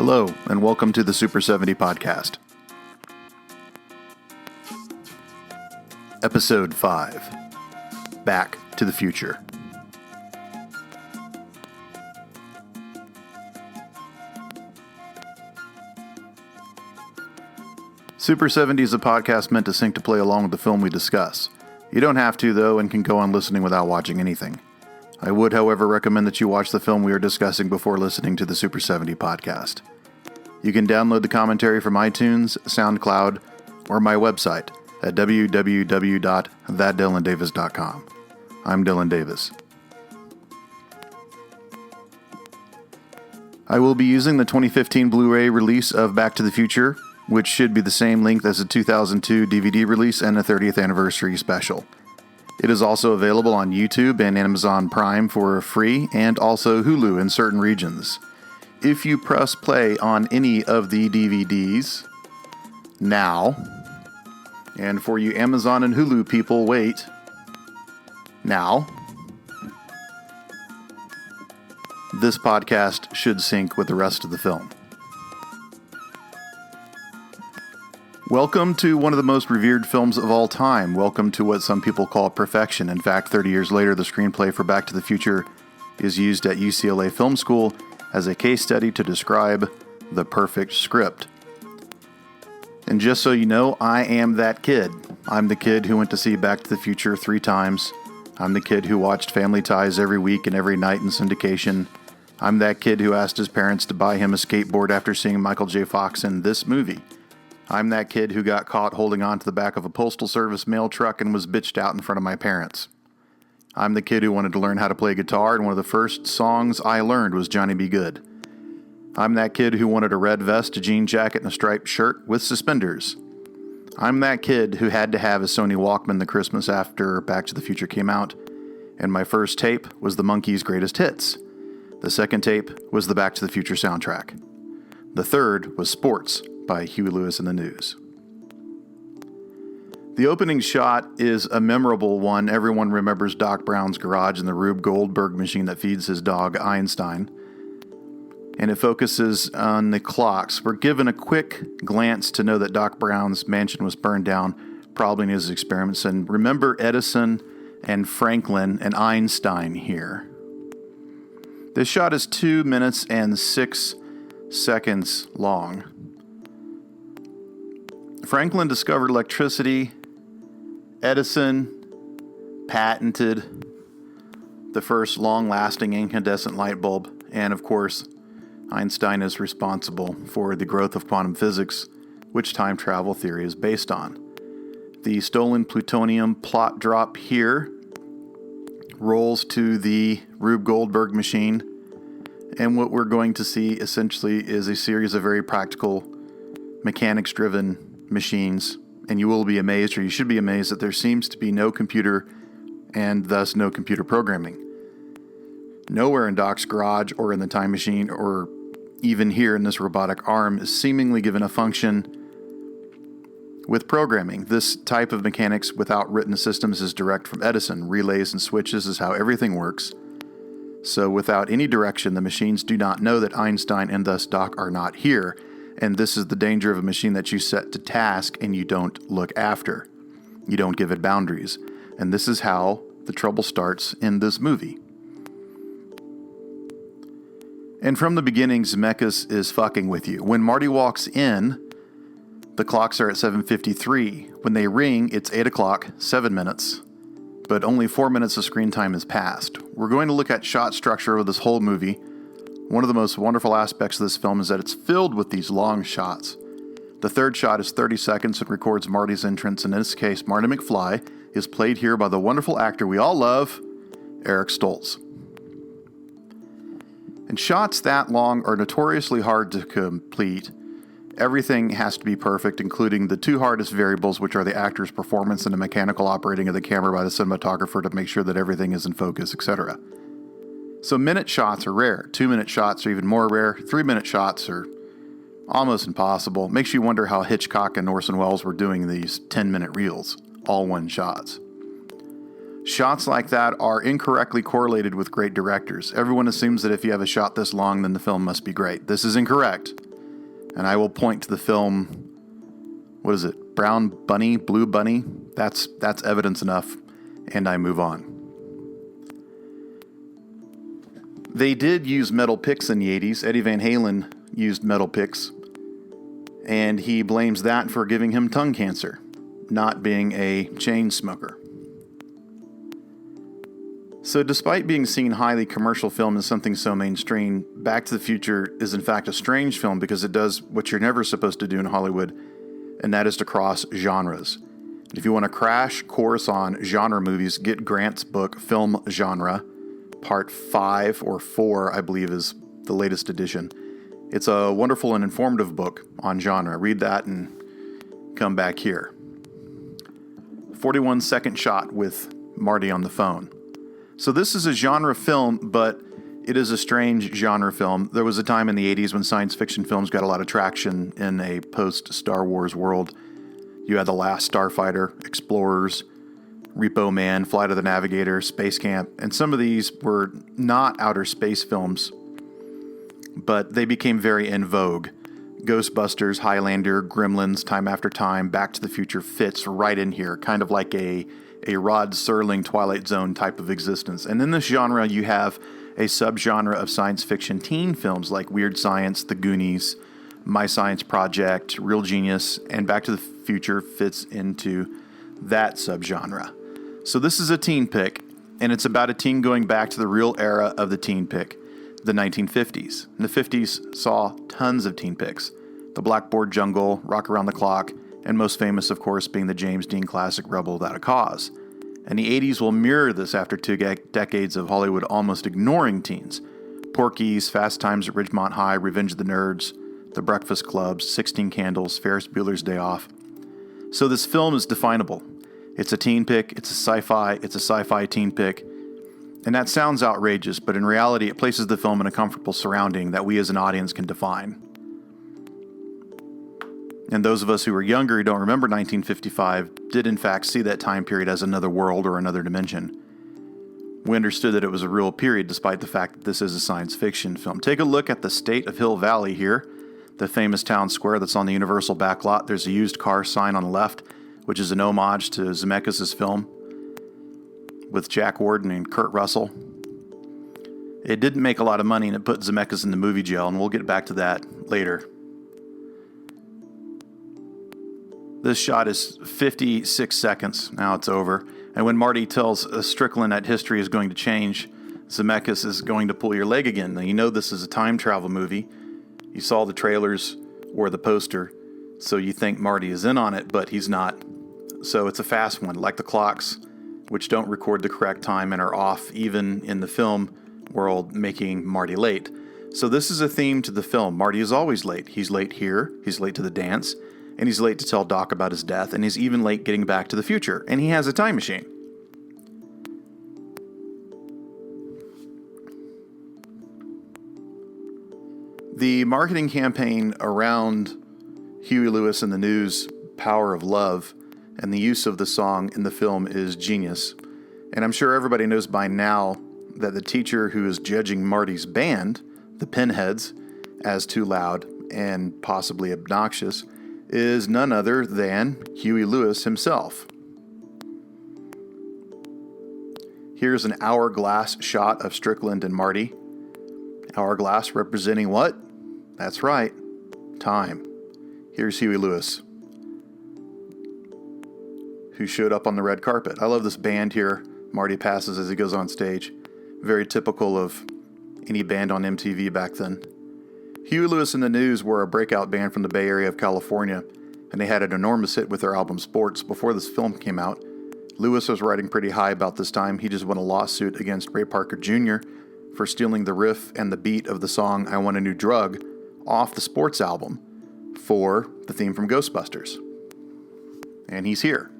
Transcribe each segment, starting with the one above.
Hello, and welcome to the Super 70 podcast. Episode 5, Back to the Future. Super 70 is a podcast meant to sync to play along with the film we discuss. You don't have to, though, and can go on listening without watching anything. I would, however, recommend that you watch the film we are discussing before listening to the Super 70 podcast. You can download the commentary from iTunes, SoundCloud, or my website at www.thatdylandavis.com. I'm Dylan Davis. I will be using the 2015 Blu-ray release of Back to the Future, which should be the same length as the 2002 DVD release and a 30th anniversary special. It is also available on YouTube and Amazon Prime for free, and also Hulu in certain regions. If you press play on any of the DVDs now, and for you Amazon and Hulu people, wait now, this podcast should sync with the rest of the film. Welcome to one of the most revered films of all time. Welcome to what some people call perfection. In fact, 30 years later, the screenplay for Back to the Future is used at UCLA Film School as a case study to describe the perfect script. And just so you know, I am that kid. I'm the kid who went to see Back to the Future 3 times. I'm the kid who watched Family Ties every week and every night in syndication. I'm that kid who asked his parents to buy him a skateboard after seeing Michael J. Fox in this movie. I'm that kid who got caught holding on to the back of a Postal Service mail truck and was bitched out in front of my parents. I'm the kid who wanted to learn how to play guitar, and one of the first songs I learned was Johnny B. Good. I'm that kid who wanted a red vest, a jean jacket, and a striped shirt with suspenders. I'm that kid who had to have a Sony Walkman the Christmas after Back to the Future came out, and my first tape was the Monkees' Greatest Hits. The second tape was the Back to the Future soundtrack. The third was Sports by Huey Lewis and the News. The opening shot is a memorable one. Everyone remembers Doc Brown's garage and the Rube Goldberg machine that feeds his dog Einstein. And it focuses on the clocks. We're given a quick glance to know that Doc Brown's mansion was burned down, probably in his experiments. And remember Edison and Franklin and Einstein here. This shot is 2 minutes and 6 seconds long. Franklin discovered electricity. Edison patented the first long-lasting incandescent light bulb. And of course, Einstein is responsible for the growth of quantum physics, which time travel theory is based on. The stolen plutonium plot drop here rolls to the Rube Goldberg machine. And what we're going to see essentially is a series of very practical, mechanics-driven machines, and you will be amazed, or you should be amazed, that there seems to be no computer and thus no computer programming. Nowhere in Doc's garage or in the time machine or even here in this robotic arm is seemingly given a function with programming. This type of mechanics without written systems is direct from Edison. Relays and switches is how everything works. So without any direction, the machines do not know that Einstein and thus Doc are not here. And this is the danger of a machine that you set to task and you don't look after. You don't give it boundaries. And this is how the trouble starts in this movie. And from the beginning, Zemeckis is fucking with you. When Marty walks in, the clocks are at 7:53. When they ring, it's 8 o'clock, 7 minutes. But only 4 minutes of screen time has passed. We're going to look at shot structure of this whole movie. One of the most wonderful aspects of this film is that it's filled with these long shots. The third shot is 30 seconds and records Marty's entrance. In this case, Marty McFly is played here by the wonderful actor we all love, Eric Stoltz. And shots that long are notoriously hard to complete. Everything has to be perfect, including the 2 hardest variables, which are the actor's performance and the mechanical operating of the camera by the cinematographer to make sure that everything is in focus, etc. So minute shots are rare. 2-minute shots are even more rare. 3-minute shots are almost impossible. Makes you wonder how Hitchcock and Orson Welles were doing these 10-minute reels, all one shots. Shots like that are incorrectly correlated with great directors. Everyone assumes that if you have a shot this long, then the film must be great. This is incorrect. And I will point to the film, what is it, Brown Bunny, Blue Bunny? That's evidence enough, and I move on. They did use metal picks in the 80s. Eddie Van Halen used metal picks, and he blames that for giving him tongue cancer, not being a chain smoker. So despite being seen highly commercial film as something so mainstream, Back to the Future is in fact a strange film because it does what you're never supposed to do in Hollywood, and that is to cross genres. And if you want to crash course on genre movies, get Grant's book, Film Genre, Part 5 or 4, I believe is the latest edition. It's a wonderful and informative book on genre. Read that and come back here. 41-second shot with Marty on the phone. So this is a genre film, but it is a strange genre film. There was a time in the 80s when science fiction films got a lot of traction in a post-Star Wars world. You had The Last Starfighter, Explorers, Repo Man, Flight of the Navigator, Space Camp, and some of these were not outer space films, but they became very in vogue. Ghostbusters, Highlander, Gremlins, Time After Time, Back to the Future fits right in here, kind of like a Rod Serling Twilight Zone type of existence. And in this genre, you have a subgenre of science fiction teen films like Weird Science, The Goonies, My Science Project, Real Genius, and Back to the Future fits into that subgenre. So this is a teen pick, and it's about a teen going back to the real era of the teen pick, the 1950s. And the 50s saw tons of teen picks. The Blackboard Jungle, Rock Around the Clock, and most famous, of course, being the James Dean classic Rebel Without a Cause. And the 80s will mirror this after 2 decades of Hollywood almost ignoring teens. Porky's, Fast Times at Ridgemont High, Revenge of the Nerds, The Breakfast Club, 16 Candles, Ferris Bueller's Day Off. So this film is definable. It's a teen pick, it's a sci-fi teen pick. And that sounds outrageous, but in reality, it places the film in a comfortable surrounding that we as an audience can define. And those of us who were younger who don't remember 1955 did in fact see that time period as another world or another dimension. We understood that it was a real period despite the fact that this is a science fiction film. Take a look at the state of Hill Valley here, the famous town square that's on the Universal backlot. There's a used car sign on the left, which is an homage to Zemeckis' film with Jack Warden and Kurt Russell. It didn't make a lot of money, and it put Zemeckis in the movie jail, and we'll get back to that later. This shot is 56 seconds. Now it's over. And when Marty tells Strickland that history is going to change, Zemeckis is going to pull your leg again. Now, you know this is a time travel movie. You saw the trailers or the poster, so you think Marty is in on it, but he's not. So it's a fast one, like the clocks, which don't record the correct time and are off even in the film world, making Marty late. So this is a theme to the film. Marty is always late. He's late here, he's late to the dance, and he's late to tell Doc about his death, and he's even late getting back to the future, and he has a time machine. The marketing campaign around Huey Lewis and the News' Power of Love and the use of the song in the film is genius. And I'm sure everybody knows by now that the teacher who is judging Marty's band, the Pinheads, as too loud and possibly obnoxious, is none other than Huey Lewis himself. Here's an hourglass shot of Strickland and Marty. Hourglass representing what? That's right, time. Here's Huey Lewis, who showed up on the red carpet. I love this band here. Marty passes as he goes on stage. Very typical of any band on MTV back then. Huey Lewis and the News were a breakout band from the Bay Area of California, and they had an enormous hit with their album Sports before this film came out. Lewis was riding pretty high about this time. He just won a lawsuit against Ray Parker Jr. for stealing the riff and the beat of the song I Want a New Drug off the Sports album for the theme from Ghostbusters. And he's here.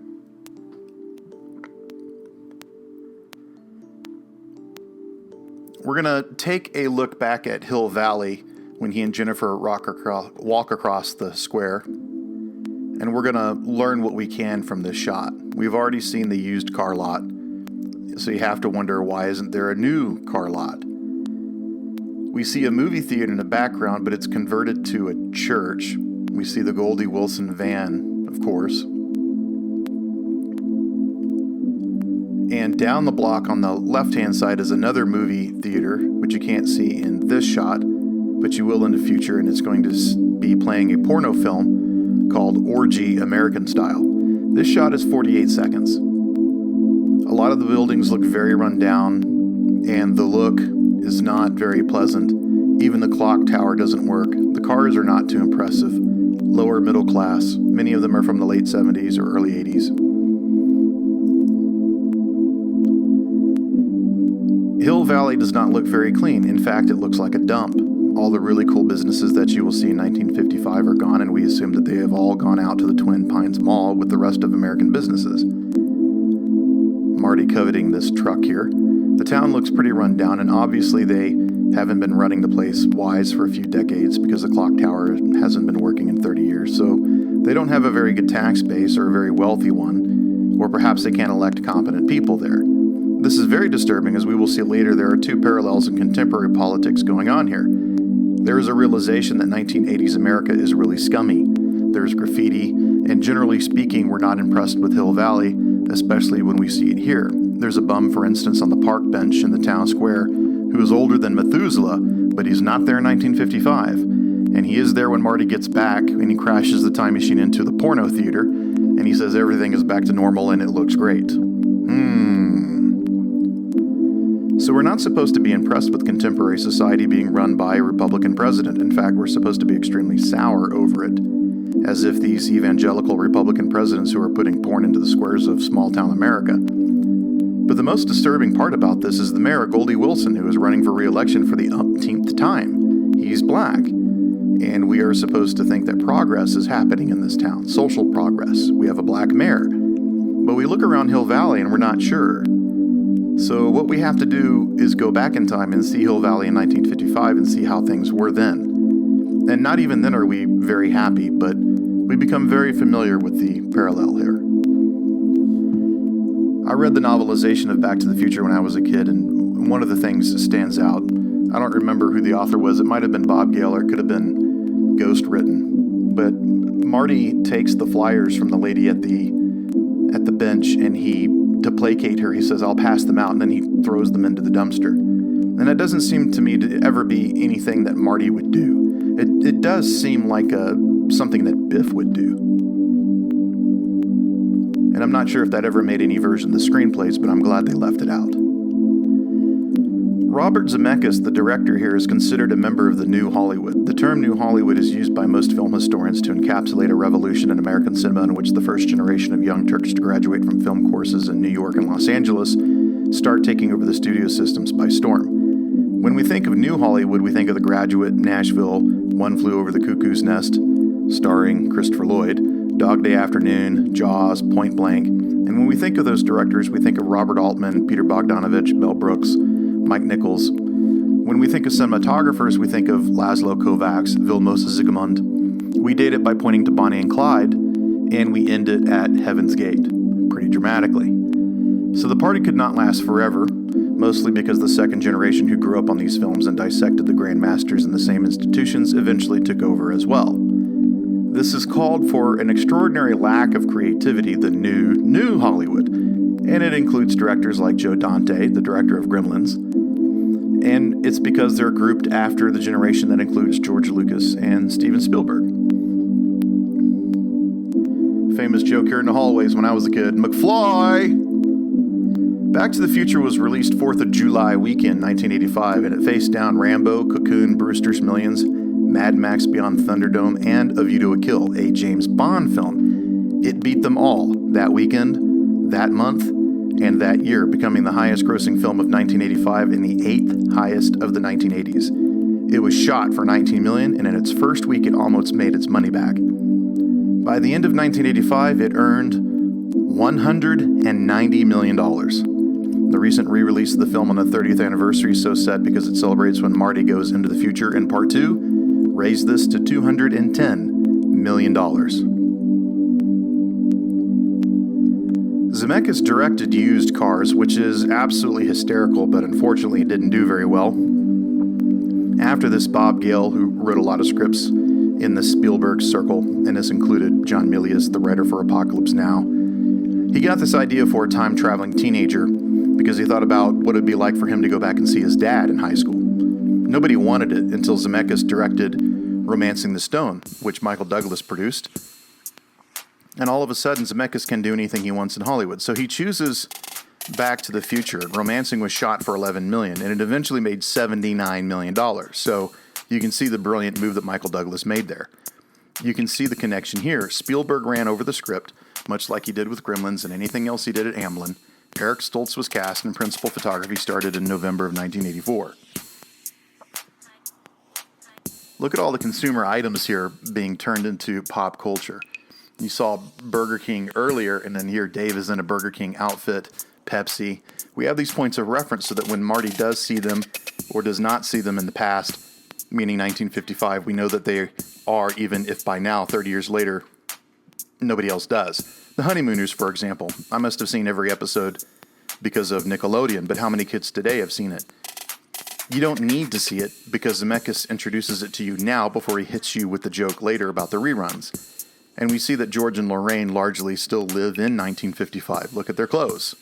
We're going to take a look back at Hill Valley when he and Jennifer walk across the square, and we're going to learn what we can from this shot. We've already seen the used car lot, so you have to wonder, why isn't there a new car lot? We see a movie theater in the background, but it's converted to a church. We see the Goldie Wilson van, of course. And down the block on the left-hand side is another movie theater, which you can't see in this shot, but you will in the future, and it's going to be playing a porno film called Orgy American Style. This shot is 48 seconds. A lot of the buildings look very run down, and the look is not very pleasant. Even the clock tower doesn't work. The cars are not too impressive. Lower middle class. Many of them are from the late 70s or early 80s. Hill Valley does not look very clean. In fact, it looks like a dump. All the really cool businesses that you will see in 1955 are gone, and we assume that they have all gone out to the Twin Pines Mall with the rest of American businesses. Marty coveting this truck here. The town looks pretty run down, and obviously they haven't been running the place wise for a few decades because the clock tower hasn't been working in 30 years, so they don't have a very good tax base or a very wealthy one, or perhaps they can't elect competent people there. This is very disturbing, as we will see later. There are two parallels in contemporary politics going on here. There is a realization that 1980s America is really scummy. There's graffiti, and generally speaking, we're not impressed with Hill Valley, especially when we see it here. There's a bum, for instance, on the park bench in the town square who is older than Methuselah, but he's not there in 1955. And he is there when Marty gets back, and he crashes the time machine into the porno theater, and he says everything is back to normal and it looks great. So we're not supposed to be impressed with contemporary society being run by a Republican president. In fact, we're supposed to be extremely sour over it, as if these evangelical Republican presidents who are putting porn into the squares of small-town America. But the most disturbing part about this is the mayor, Goldie Wilson, who is running for re-election for the umpteenth time. He's black, and we are supposed to think that progress is happening in this town, social progress. We have a black mayor, but we look around Hill Valley and we're not sure. So what we have to do is go back in time and see Hill Valley in 1955 and see how things were then. And not even then are we very happy, but we become very familiar with the parallel here. I read the novelization of Back to the Future when I was a kid, and one of the things that stands out, I don't remember who the author was. It might have been Bob Gale, or it could have been ghost written. But Marty takes the flyers from the lady at the bench, and to placate her, he says, "I'll pass them out," and then he throws them into the dumpster. And it doesn't seem to me to ever be anything that Marty would do. It does seem like something that Biff would do. And I'm not sure if that ever made any version of the screenplays, but I'm glad they left it out. Robert Zemeckis, the director here, is considered a member of the New Hollywood. The term New Hollywood is used by most film historians to encapsulate a revolution in American cinema in which the first generation of young Turks to graduate from film courses in New York and Los Angeles start taking over the studio systems by storm. When we think of New Hollywood, we think of The Graduate, Nashville, One Flew Over the Cuckoo's Nest, starring Christopher Lloyd, Dog Day Afternoon, Jaws, Point Blank. And when we think of those directors, we think of Robert Altman, Peter Bogdanovich, Mel Brooks, Mike Nichols. When we think of cinematographers, we think of Laszlo Kovacs, Vilmos Zsigmond. We date it by pointing to Bonnie and Clyde, and we end it at Heaven's Gate, pretty dramatically. So the party could not last forever, mostly because the second generation who grew up on these films and dissected the grandmasters in the same institutions eventually took over as well. This is called for an extraordinary lack of creativity, the new Hollywood, and it includes directors like Joe Dante, the director of Gremlins, and it's because they're grouped after the generation that includes George Lucas and Steven Spielberg. Famous joke here in the hallways when I was a kid, McFly! Back to the Future was released 4th of July weekend, 1985, and it faced down Rambo, Cocoon, Brewster's Millions, Mad Max Beyond Thunderdome, and A View to a Kill, a James Bond film. It beat them all that weekend, that month, and that year, becoming the highest grossing film of 1985 and the 8th highest of the 1980s. It was shot for $19 million, and in its first week it almost made its money back. By the end of 1985, it earned $190 million. The recent re-release of the film on the 30th anniversary is so set because it celebrates when Marty goes into the future in part 2, raised this to $210 million. Zemeckis directed Used Cars, which is absolutely hysterical, but unfortunately it didn't do very well. After this, Bob Gale, who wrote a lot of scripts in the Spielberg circle, and this included John Milius, the writer for Apocalypse Now, he got this idea for a time-traveling teenager because he thought about what it would be like for him to go back and see his dad in high school. Nobody wanted it until Zemeckis directed Romancing the Stone, which Michael Douglas produced. And all of a sudden, Zemeckis can do anything he wants in Hollywood. So he chooses Back to the Future. Romancing was shot for $11 million, and it eventually made $79 million. So you can see the brilliant move that Michael Douglas made there. You can see the connection here. Spielberg ran over the script, much like he did with Gremlins and anything else he did at Amblin. Eric Stoltz was cast, and principal photography started in November of 1984. Look at all the consumer items here being turned into pop culture. You saw Burger King earlier, and then here Dave is in a Burger King outfit, Pepsi. We have these points of reference so that when Marty does see them or does not see them in the past, meaning 1955, we know that they are, even if by now, 30 years later, nobody else does. The Honeymooners, for example. I must have seen every episode because of Nickelodeon, but how many kids today have seen it? You don't need to see it because Zemeckis introduces it to you now before he hits you with the joke later about the reruns. And we see that George and Lorraine largely still live in 1955. Look at their clothes.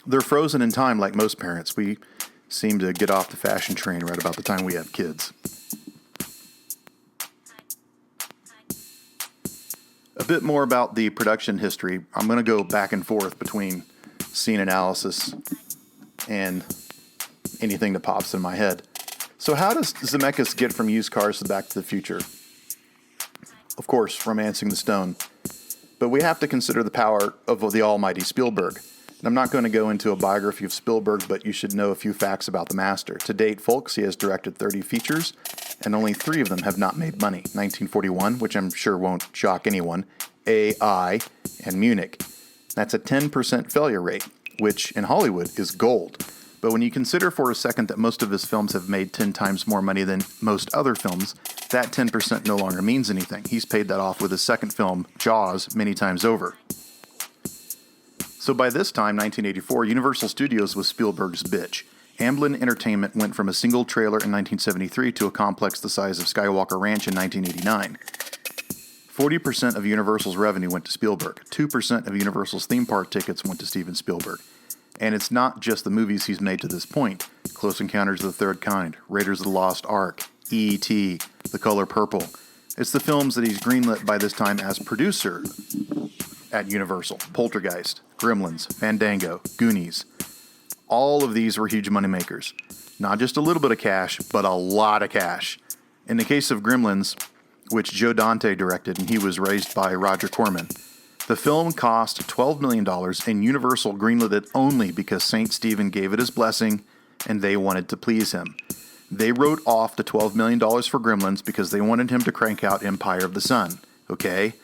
They're frozen in time like most parents. We seem to get off the fashion train right about the time we have kids. A bit more about the production history. I'm going to go back and forth between scene analysis and anything that pops in my head. So how does Zemeckis get from used cars to Back to the Future? Of course, Romancing the Stone. But we have to consider the power of the almighty Spielberg. And I'm not going to go into a biography of Spielberg, but you should know a few facts about the master. To date, folks, he has directed 30 features, and only 3 of them have not made money. 1941, which I'm sure won't shock anyone, AI, and Munich. That's a 10% failure rate, which in Hollywood is gold. But when you consider for a second that most of his films have made 10 times more money than most other films, that 10% no longer means anything. He's paid that off with his second film, Jaws, many times over. So by this time, 1984, Universal Studios was Spielberg's bitch. Amblin Entertainment went from a single trailer in 1973 to a complex the size of Skywalker Ranch in 1989. 40% of Universal's revenue went to Spielberg. 2% of Universal's theme park tickets went to Steven Spielberg. And it's not just the movies he's made to this point. Close Encounters of the Third Kind, Raiders of the Lost Ark, E.T., The Color Purple. It's the films that he's greenlit by this time as producer at Universal. Poltergeist, Gremlins, Fandango, Goonies. All of these were huge moneymakers. Not just a little bit of cash, but a lot of cash. In the case of Gremlins, which Joe Dante directed, and he was raised by Roger Corman, the film cost $12 million, and Universal greenlit it only because St. Stephen gave it his blessing, and they wanted to please him. They wrote off the $12 million for Gremlins because they wanted him to crank out Empire of the Sun, okay?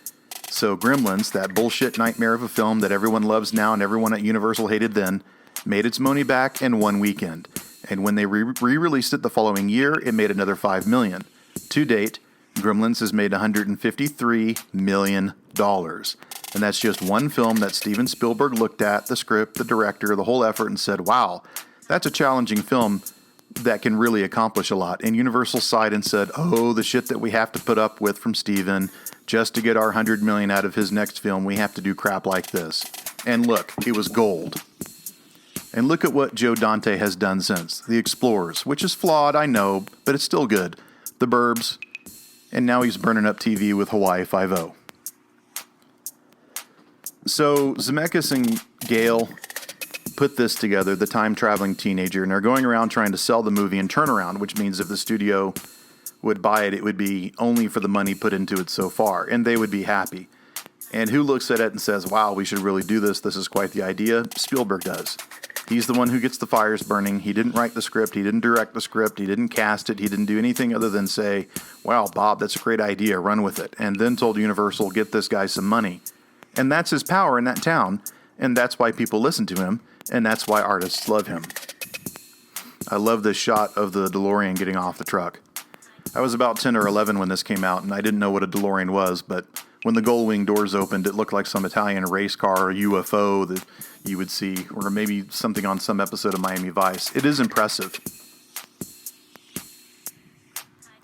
So Gremlins, that bullshit nightmare of a film that everyone loves now and everyone at Universal hated then, made its money back in one weekend. And when they re-released it the following year, it made another $5 million. To date, Gremlins has made $153 million. And that's just one film that Steven Spielberg looked at, the script, the director, the whole effort, and said, wow, that's a challenging film that can really accomplish a lot. And Universal sighed and said, oh, the shit that we have to put up with from Steven, just to get our $100 million out of his next film, we have to do crap like this. And look, it was gold. And look at what Joe Dante has done since. The Explorers, which is flawed, I know, but it's still good. The Burbs, and now he's burning up TV with Hawaii Five-0. So Zemeckis and Gale put this together, the time-traveling teenager, and they're going around trying to sell the movie and turnaround, which means if the studio would buy it, it would be only for the money put into it so far, and they would be happy. And who looks at it and says, wow, we should really do this, this is quite the idea? Spielberg does. He's the one who gets the fires burning. He didn't write the script, he didn't direct the script, he didn't cast it, he didn't do anything other than say, wow, Bob, that's a great idea, run with it. And then told Universal, get this guy some money. And that's his power in that town, and that's why people listen to him, and that's why artists love him. I love this shot of the DeLorean getting off the truck. I was about 10 or 11 when this came out, and I didn't know what a DeLorean was, but when the gull wing doors opened, it looked like some Italian race car or UFO that you would see, or maybe something on some episode of Miami Vice. It is impressive.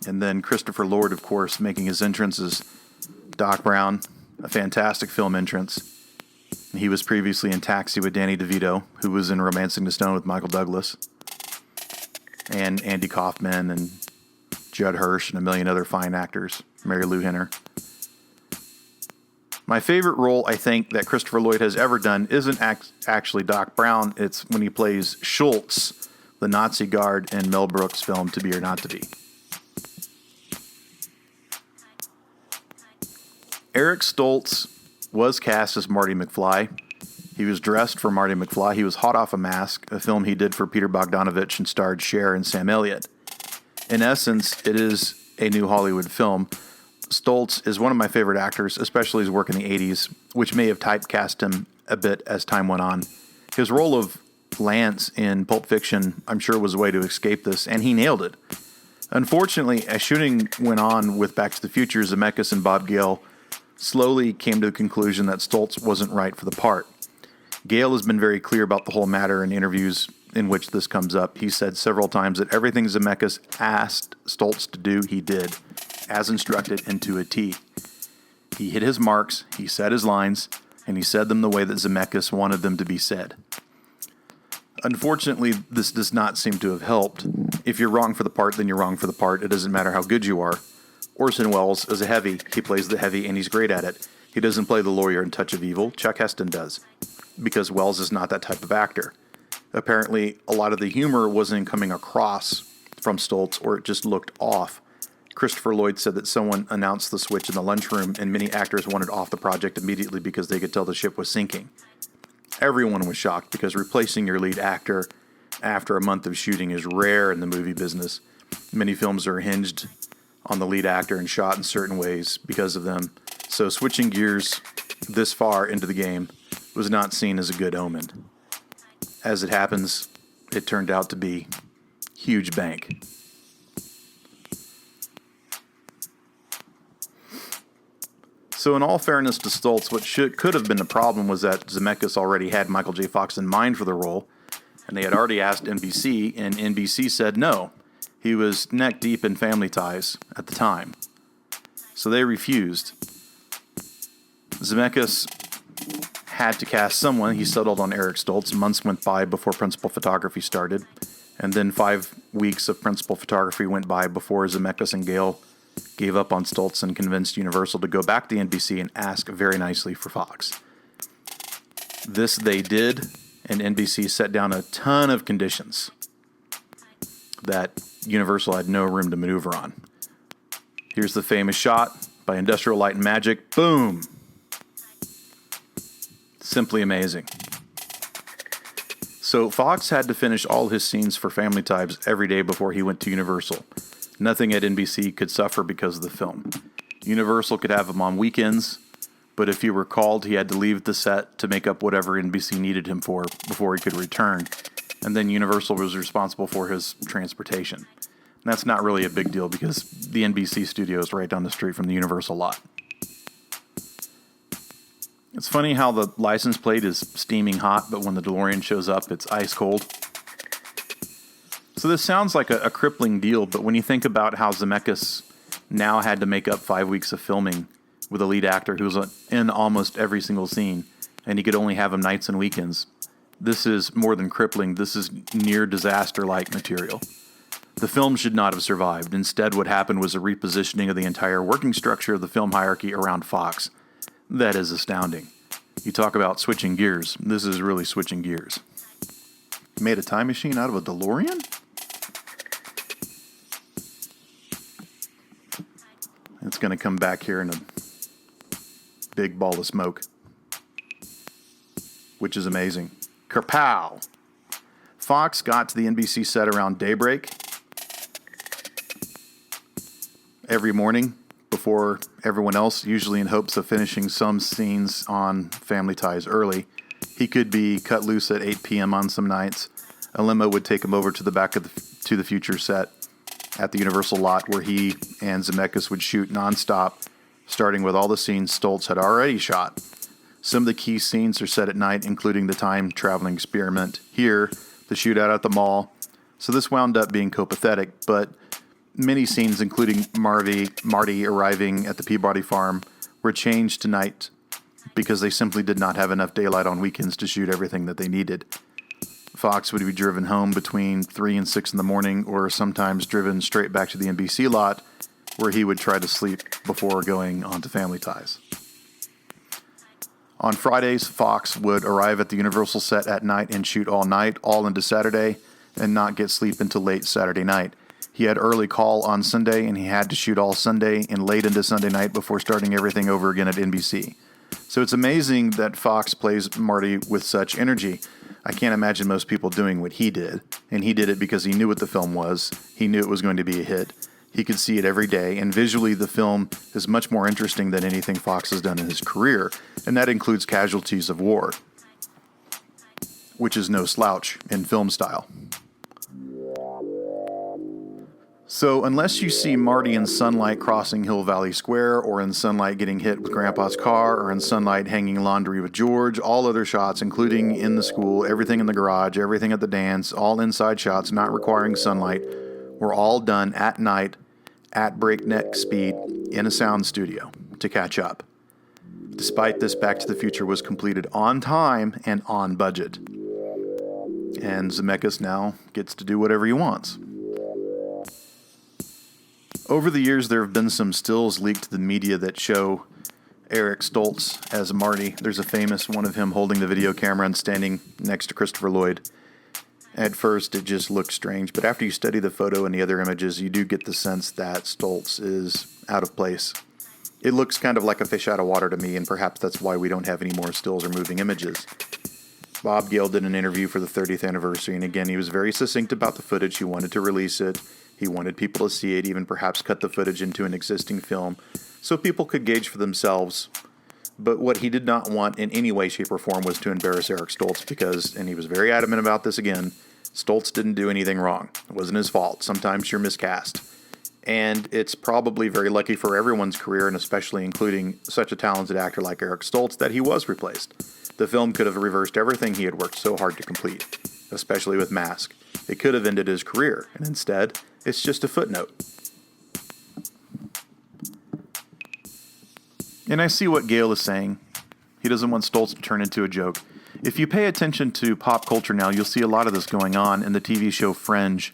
And then Christopher Lloyd, of course, making his entrance as Doc Brown, a fantastic film entrance. And he was previously in Taxi with Danny DeVito, who was in Romancing the Stone with Michael Douglas, and Andy Kaufman and Judd Hirsch and a million other fine actors, Mary Lou Henner. My favorite role, I think, that Christopher Lloyd has ever done isn't actually Doc Brown. It's when he plays Schultz, the Nazi guard in Mel Brooks' film To Be or Not to Be. Eric Stoltz was cast as Marty McFly. He was dressed for Marty McFly. He was hot off a mask, a film he did for Peter Bogdanovich and starred Cher and Sam Elliott. In essence, it is a new Hollywood film. Stoltz is one of my favorite actors, especially his work in the 80s, which may have typecast him a bit as time went on. His role of Lance in Pulp Fiction, I'm sure, was a way to escape this, and he nailed it. Unfortunately, as shooting went on with Back to the Future, Zemeckis and Bob Gale slowly came to the conclusion that Stoltz wasn't right for the part. Gale has been very clear about the whole matter in interviews in which this comes up. He said several times that everything Zemeckis asked Stoltz to do, he did, as instructed, and to a T. He hit his marks, he said his lines, and he said them the way that Zemeckis wanted them to be said. Unfortunately, this does not seem to have helped. If you're wrong for the part, then you're wrong for the part. It doesn't matter how good you are. Orson Welles is a heavy. He plays the heavy, and he's great at it. He doesn't play the lawyer in Touch of Evil. Chuck Heston does, because Welles is not that type of actor. Apparently, a lot of the humor wasn't coming across from Stoltz, or it just looked off. Christopher Lloyd said that someone announced the switch in the lunchroom, and many actors wanted off the project immediately because they could tell the ship was sinking. Everyone was shocked because replacing your lead actor after a month of shooting is rare in the movie business. Many films are hinged on the lead actor and shot in certain ways because of them. So switching gears this far into the game was not seen as a good omen. As it happens, it turned out to be huge bank. So in all fairness to Stoltz, what could have been the problem was that Zemeckis already had Michael J. Fox in mind for the role, and they had already asked NBC, and NBC said no. He was neck deep in Family Ties at the time. So they refused. Zemeckis had to cast someone. He settled on Eric Stoltz. Months went by before principal photography started, and then 5 weeks of principal photography went by before Zemeckis and Gale gave up on Stoltz and convinced Universal to go back to NBC and ask very nicely for Fox. This they did, and NBC set down a ton of conditions that Universal had no room to maneuver on. Here's the famous shot by Industrial Light and Magic. Boom! Simply amazing. So Fox had to finish all his scenes for Family Ties every day before he went to Universal. Nothing at NBC could suffer because of the film. Universal could have him on weekends, but if he were called, he had to leave the set to make up whatever NBC needed him for before he could return. And then Universal was responsible for his transportation. And that's not really a big deal because the NBC studio is right down the street from the Universal lot. It's funny how the license plate is steaming hot, but when the DeLorean shows up, it's ice cold. So this sounds like a crippling deal, but when you think about how Zemeckis now had to make up 5 weeks of filming with a lead actor who's in almost every single scene, and he could only have him nights and weekends, this is more than crippling. This is near disaster-like material. The film should not have survived. Instead, what happened was a repositioning of the entire working structure of the film hierarchy around Fox. That is astounding. You talk about switching gears. This is really switching gears. Made a time machine out of a DeLorean? It's going to come back here in a big ball of smoke, which is amazing. Kerpow! Fox got to the NBC set around daybreak every morning before everyone else, usually in hopes of finishing some scenes on Family Ties early. He could be cut loose at 8 p.m. on some nights. A limo would take him over to the back of To the Future set at the Universal lot where he and Zemeckis would shoot nonstop, starting with all the scenes Stoltz had already shot. Some of the key scenes are set at night, including the time-traveling experiment here, the shootout at the mall. So this wound up being copacetic, but Many scenes, including Marty arriving at the Peabody farm, were changed to night because they simply did not have enough daylight on weekends to shoot everything that they needed. Fox would be driven home between 3 and 6 in the morning, or sometimes driven straight back to the NBC lot, where he would try to sleep before going on to Family Ties. On Fridays, Fox would arrive at the Universal set at night and shoot all night, all into Saturday, and not get sleep until late Saturday night. He had early call on Sunday, and he had to shoot all Sunday and late into Sunday night before starting everything over again at NBC. So it's amazing that Fox plays Marty with such energy. I can't imagine most people doing what he did, and he did it because he knew what the film was. He knew it was going to be a hit. He could see it every day, and visually the film is much more interesting than anything Fox has done in his career, and that includes Casualties of War, which is no slouch in film style. So unless you see Marty in sunlight crossing Hill Valley Square, or in sunlight getting hit with Grandpa's car, or in sunlight hanging laundry with George, all other shots, including in the school, everything in the garage, everything at the dance, all inside shots not requiring sunlight, were all done at night at breakneck speed in a sound studio to catch up. Despite this, Back to the Future was completed on time and on budget. And Zemeckis now gets to do whatever he wants. Over the years, there have been some stills leaked to the media that show Eric Stoltz as Marty. There's a famous one of him holding the video camera and standing next to Christopher Lloyd. At first, it just looked strange, but after you study the photo and the other images, you do get the sense that Stoltz is out of place. It looks kind of like a fish out of water to me, and perhaps that's why we don't have any more stills or moving images. Bob Gale did an interview for the 30th anniversary, and again, he was very succinct about the footage. He wanted to release it. He wanted people to see it, even perhaps cut the footage into an existing film, so people could gauge for themselves. But what he did not want in any way, shape, or form was to embarrass Eric Stoltz because, and he was very adamant about this again, Stoltz didn't do anything wrong. It wasn't his fault. Sometimes you're miscast. And it's probably very lucky for everyone's career, and especially including such a talented actor like Eric Stoltz, that he was replaced. The film could have reversed everything he had worked so hard to complete, especially with Mask. It could have ended his career, and instead, it's just a footnote. And I see what Gale is saying. He doesn't want Stoltz to turn into a joke. If you pay attention to pop culture now, you'll see a lot of this going on. In the TV show Fringe,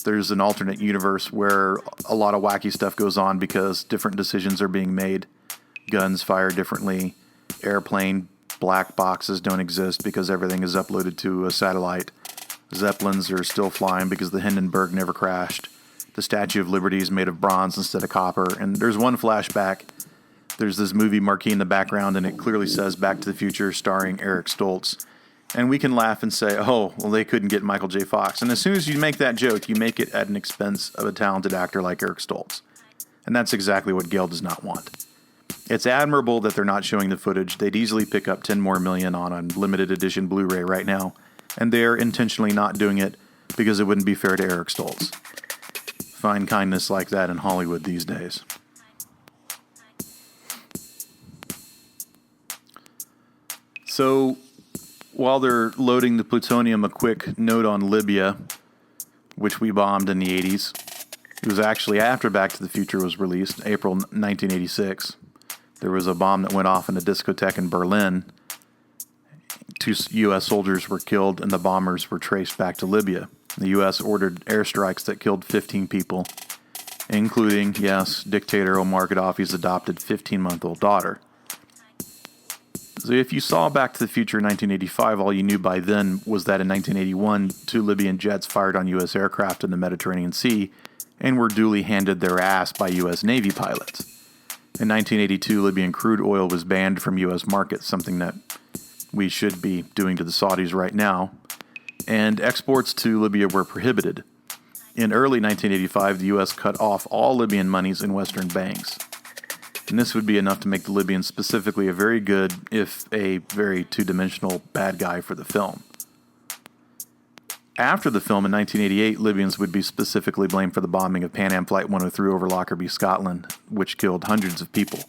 there's an alternate universe where a lot of wacky stuff goes on because different decisions are being made. Guns fire differently. Airplane black boxes don't exist because everything is uploaded to a satellite. Zeppelins are still flying because the Hindenburg never crashed. The Statue of Liberty is made of bronze instead of copper. And there's one flashback. There's this movie marquee in the background, and it clearly says Back to the Future starring Eric Stoltz. And we can laugh and say, oh, well, they couldn't get Michael J. Fox. And as soon as you make that joke, you make it at an expense of a talented actor like Eric Stoltz. And that's exactly what Gale does not want. It's admirable that they're not showing the footage. They'd easily pick up 10 more million on a limited edition Blu-ray right now. And they're intentionally not doing it because it wouldn't be fair to Eric Stoltz. Find kindness like that in Hollywood these days. So, while they're loading the plutonium, a quick note on Libya, which we bombed in the 80s. It was actually after Back to the Future was released, April 1986. There was a bomb that went off in a discotheque in Berlin. 2 U.S. soldiers were killed, and the bombers were traced back to Libya. The U.S. ordered airstrikes that killed 15 people, including, yes, dictator Omar Gaddafi's adopted 15-month-old daughter. So if you saw Back to the Future in 1985, all you knew by then was that in 1981, 2 Libyan jets fired on U.S. aircraft in the Mediterranean Sea and were duly handed their ass by U.S. Navy pilots. In 1982, Libyan crude oil was banned from U.S. markets, something that we should be doing to the Saudis right now, and exports to Libya were prohibited. In early 1985, the U.S. cut off all Libyan monies in Western banks. And this would be enough to make the Libyans specifically a very good, if a very two-dimensional, bad guy for the film. After the film in 1988, Libyans would be specifically blamed for the bombing of Pan Am Flight 103 over Lockerbie, Scotland, which killed hundreds of people.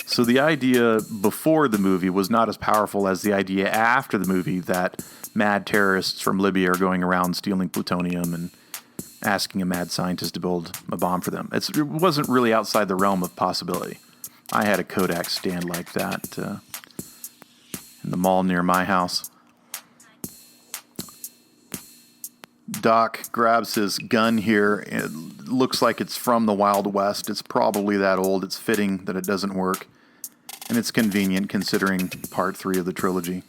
So the idea before the movie was not as powerful as the idea after the movie that mad terrorists from Libya are going around stealing plutonium and asking a mad scientist to build a bomb for them. It wasn't really outside the realm of possibility. I had a Kodak stand like that in the mall near my house. Doc grabs his gun here. It looks like it's from the Wild West. It's probably that old. It's fitting that it doesn't work. And it's convenient considering part 3 of the trilogy.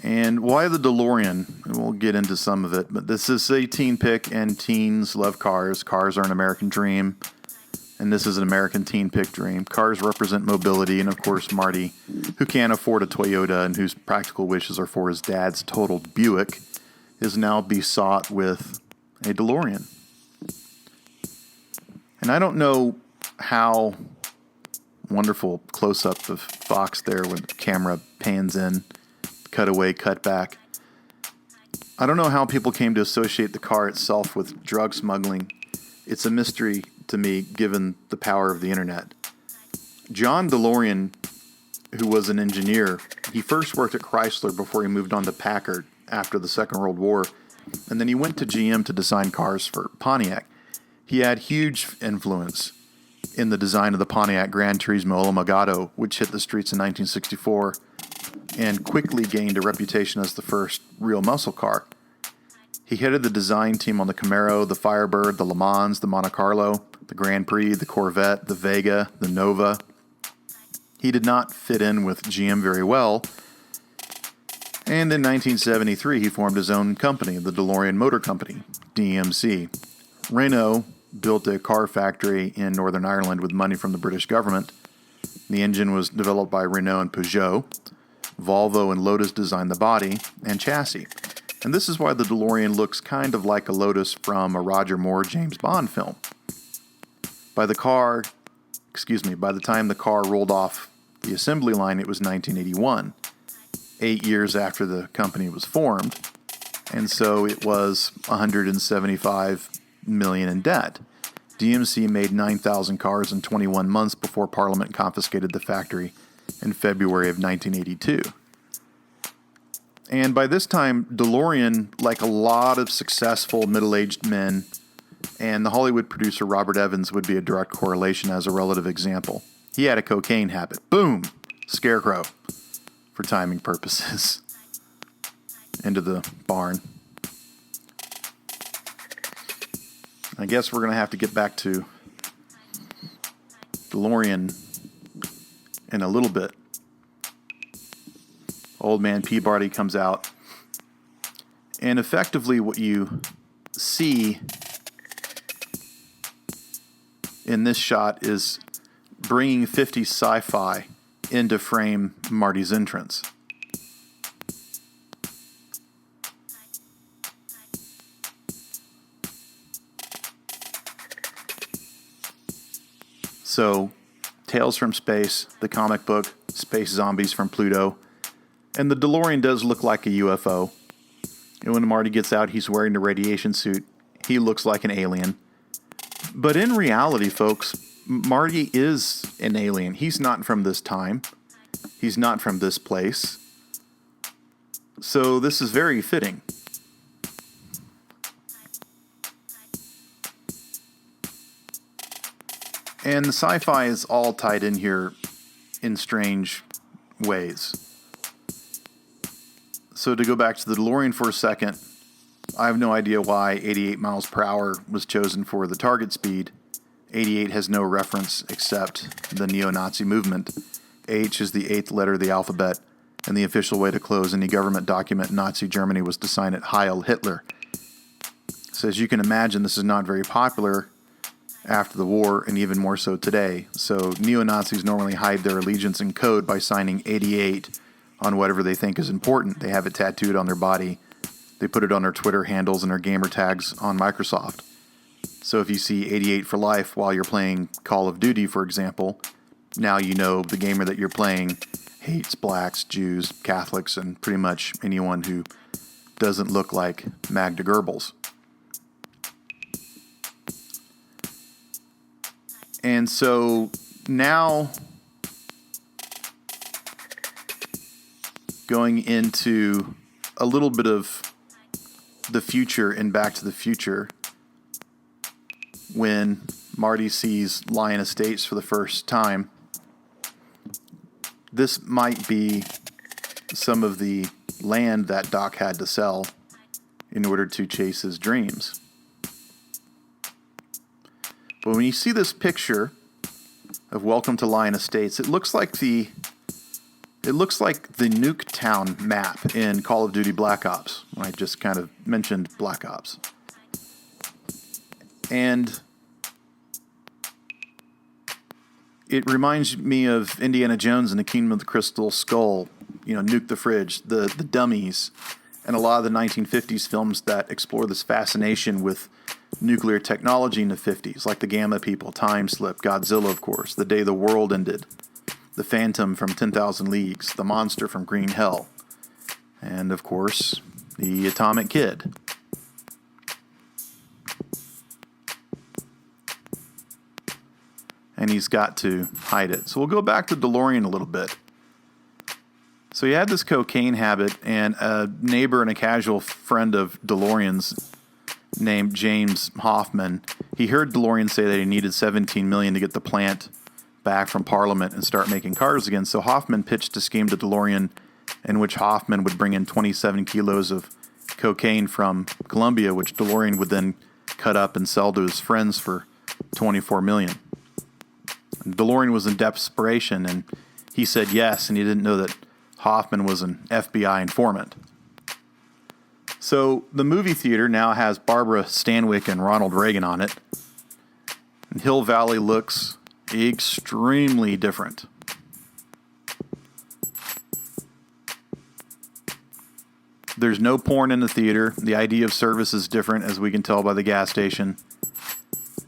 And why the DeLorean? We'll get into some of it, but this is a teen pick, and teens love cars. Cars are an American dream, and this is an American teen pick dream. Cars represent mobility, and of course Marty, who can't afford a Toyota and whose practical wishes are for his dad's totaled Buick, is now besought with a DeLorean. And I don't know how wonderful close-up of Fox there when the camera pans in, cut away, cut back. I don't know how people came to associate the car itself with drug smuggling. It's a mystery to me, given the power of the internet. John DeLorean, who was an engineer, he first worked at Chrysler before he moved on to Packard after the Second World War, and then he went to GM to design cars for Pontiac. He had huge influence in the design of the Pontiac Gran Turismo Omagado, which hit the streets in 1964, and quickly gained a reputation as the first real muscle car. He headed the design team on the Camaro, the Firebird, the Le Mans, the Monte Carlo, the Grand Prix, the Corvette, the Vega, the Nova. He did not fit in with GM very well, and in 1973 he formed his own company, the DeLorean Motor Company, DMC. Renault built a car factory in Northern Ireland with money from the British government. The engine was developed by Renault and Peugeot. Volvo and Lotus designed the body and chassis. And this is why the DeLorean looks kind of like a Lotus from a Roger Moore James Bond film. By the time the car rolled off the assembly line, it was 1981, 8 years after the company was formed, and so it was $175 million in debt. DMC made 9,000 cars in 21 months before Parliament confiscated the factory in February of 1982. And by this time, DeLorean, like a lot of successful middle-aged men, and the Hollywood producer Robert Evans would be a direct correlation as a relative example. He had a cocaine habit. Boom! Scarecrow. For timing purposes. Into the barn. I guess we're going to have to get back to DeLorean in a little bit. Old man Peabody comes out, and effectively what you see in this shot is bringing 50s sci-fi into frame Marty's entrance. So, Tales from Space, the comic book, Space Zombies from Pluto, and the DeLorean does look like a UFO. And when Marty gets out, he's wearing the radiation suit. He looks like an alien. But in reality, folks, Marty is an alien. He's not from this time. He's not from this place. So this is very fitting. And the sci-fi is all tied in here in strange ways. So to go back to the DeLorean for a second, I have no idea why 88 miles per hour was chosen for the target speed. 88 has no reference except the neo-Nazi movement. H is the 8th letter of the alphabet, and the official way to close any government document in Nazi Germany was to sign it Heil Hitler. So as you can imagine, this is not very popular after the war, and even more so today. So neo-Nazis normally hide their allegiance in code by signing 88 on whatever they think is important. They have it tattooed on their body. They put it on their Twitter handles and their gamer tags on Microsoft. So if you see 88 for life while you're playing Call of Duty, for example, now you know the gamer that you're playing hates blacks, Jews, Catholics, and pretty much anyone who doesn't look like Magda Goebbels. And so now going into a little bit of the future in Back to the Future when Marty sees Lion Estates for the first time. This might be some of the land that Doc had to sell in order to chase his dreams. But when you see this picture of Welcome to Lion Estates, it looks like the Nuketown map in Call of Duty Black Ops. I just kind of mentioned Black Ops. And it reminds me of Indiana Jones and the Kingdom of the Crystal Skull, Nuke the Fridge, the dummies, and a lot of the 1950s films that explore this fascination with nuclear technology in the 50s, like The Gamma People, Time Slip, Godzilla, of course, The Day the World Ended, The Phantom from 10,000 Leagues, The Monster from Green Hell, and, of course, The Atomic Kid. And he's got to hide it. So we'll go back to DeLorean a little bit. So he had this cocaine habit, and a neighbor and a casual friend of DeLorean's named James Hoffman, he heard DeLorean say that he needed $17 million to get the plant back from Parliament and start making cars again. So Hoffman pitched a scheme to DeLorean in which Hoffman would bring in 27 kilos of cocaine from Colombia, which DeLorean would then cut up and sell to his friends for $24 million. And DeLorean was in desperation, and he said yes, and he didn't know that Hoffman was an FBI informant. So the movie theater now has Barbara Stanwyck and Ronald Reagan on it. And Hill Valley looks extremely different. There's no porn in the theater. The idea of service is different, as we can tell by the gas station.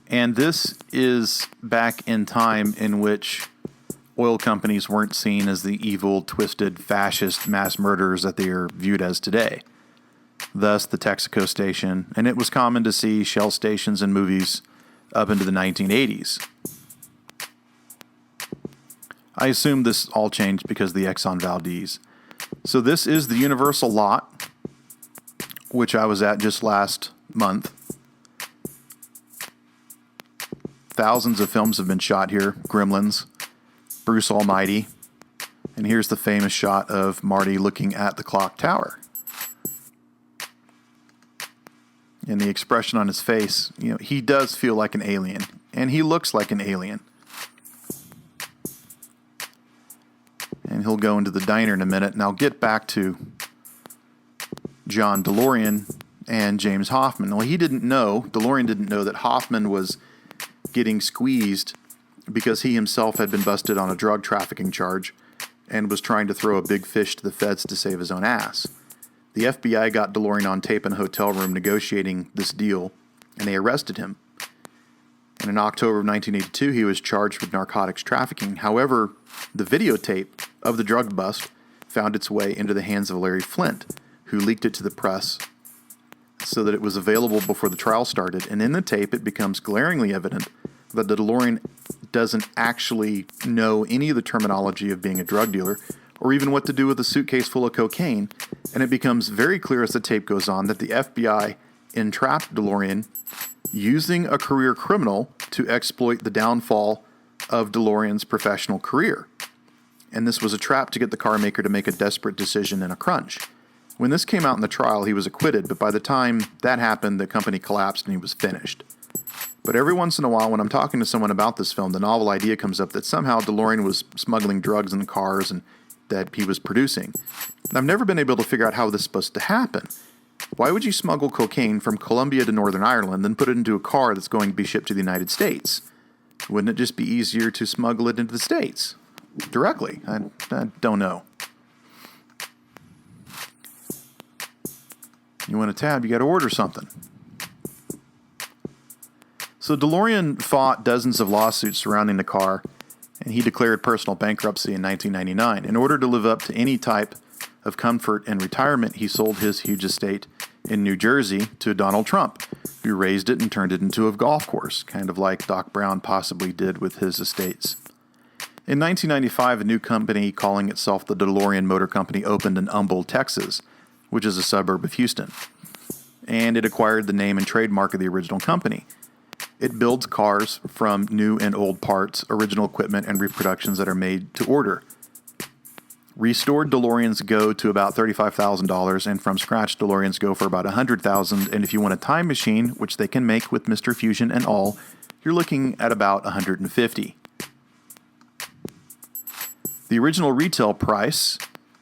And this is back in time in which oil companies weren't seen as the evil, twisted, fascist mass murderers that they are viewed as today. Thus, the Texaco station, and it was common to see Shell stations in movies up into the 1980s. I assume this all changed because of the Exxon Valdez. So this is the Universal lot, which I was at just last month. Thousands of films have been shot here. Gremlins, Bruce Almighty, and here's the famous shot of Marty looking at the clock tower. And the expression on his face, he does feel like an alien, and he looks like an alien. And he'll go into the diner in a minute, and I'll get back to John DeLorean and James Hoffman. Well, DeLorean didn't know that Hoffman was getting squeezed because he himself had been busted on a drug trafficking charge and was trying to throw a big fish to the feds to save his own ass. The FBI got DeLorean on tape in a hotel room negotiating this deal, and they arrested him. And in October of 1982, he was charged with narcotics trafficking. However, the videotape of the drug bust found its way into the hands of Larry Flint, who leaked it to the press so that it was available before the trial started. And in the tape, it becomes glaringly evident that the DeLorean doesn't actually know any of the terminology of being a drug dealer or even what to do with a suitcase full of cocaine. And it becomes very clear as the tape goes on that the FBI entrapped DeLorean using a career criminal to exploit the downfall of DeLorean's professional career. And this was a trap to get the car maker to make a desperate decision in a crunch. When this came out in the trial, he was acquitted, but by the time that happened, the company collapsed and he was finished. But every once in a while, when I'm talking to someone about this film, the novel idea comes up that somehow DeLorean was smuggling drugs in the cars and that he was producing. And I've never been able to figure out how this is supposed to happen. Why would you smuggle cocaine from Colombia to Northern Ireland, then put it into a car that's going to be shipped to the United States? Wouldn't it just be easier to smuggle it into the States directly? I don't know. You want a tab, you got to order something. So DeLorean fought dozens of lawsuits surrounding the car, and he declared personal bankruptcy in 1999. In order to live up to any type of comfort and retirement, he sold his huge estate in New Jersey to Donald Trump, who raised it and turned it into a golf course, kind of like Doc Brown possibly did with his estates. In 1995, a new company calling itself the DeLorean Motor Company opened in Humble, Texas, which is a suburb of Houston. and it acquired the name and trademark of the original company. It builds cars from new and old parts, original equipment, and reproductions that are made to order. Restored DeLoreans go to about $35,000, and from scratch DeLoreans go for about $100,000. And if you want a time machine, which they can make with Mr. Fusion and all, you're looking at about $150,000. The original retail price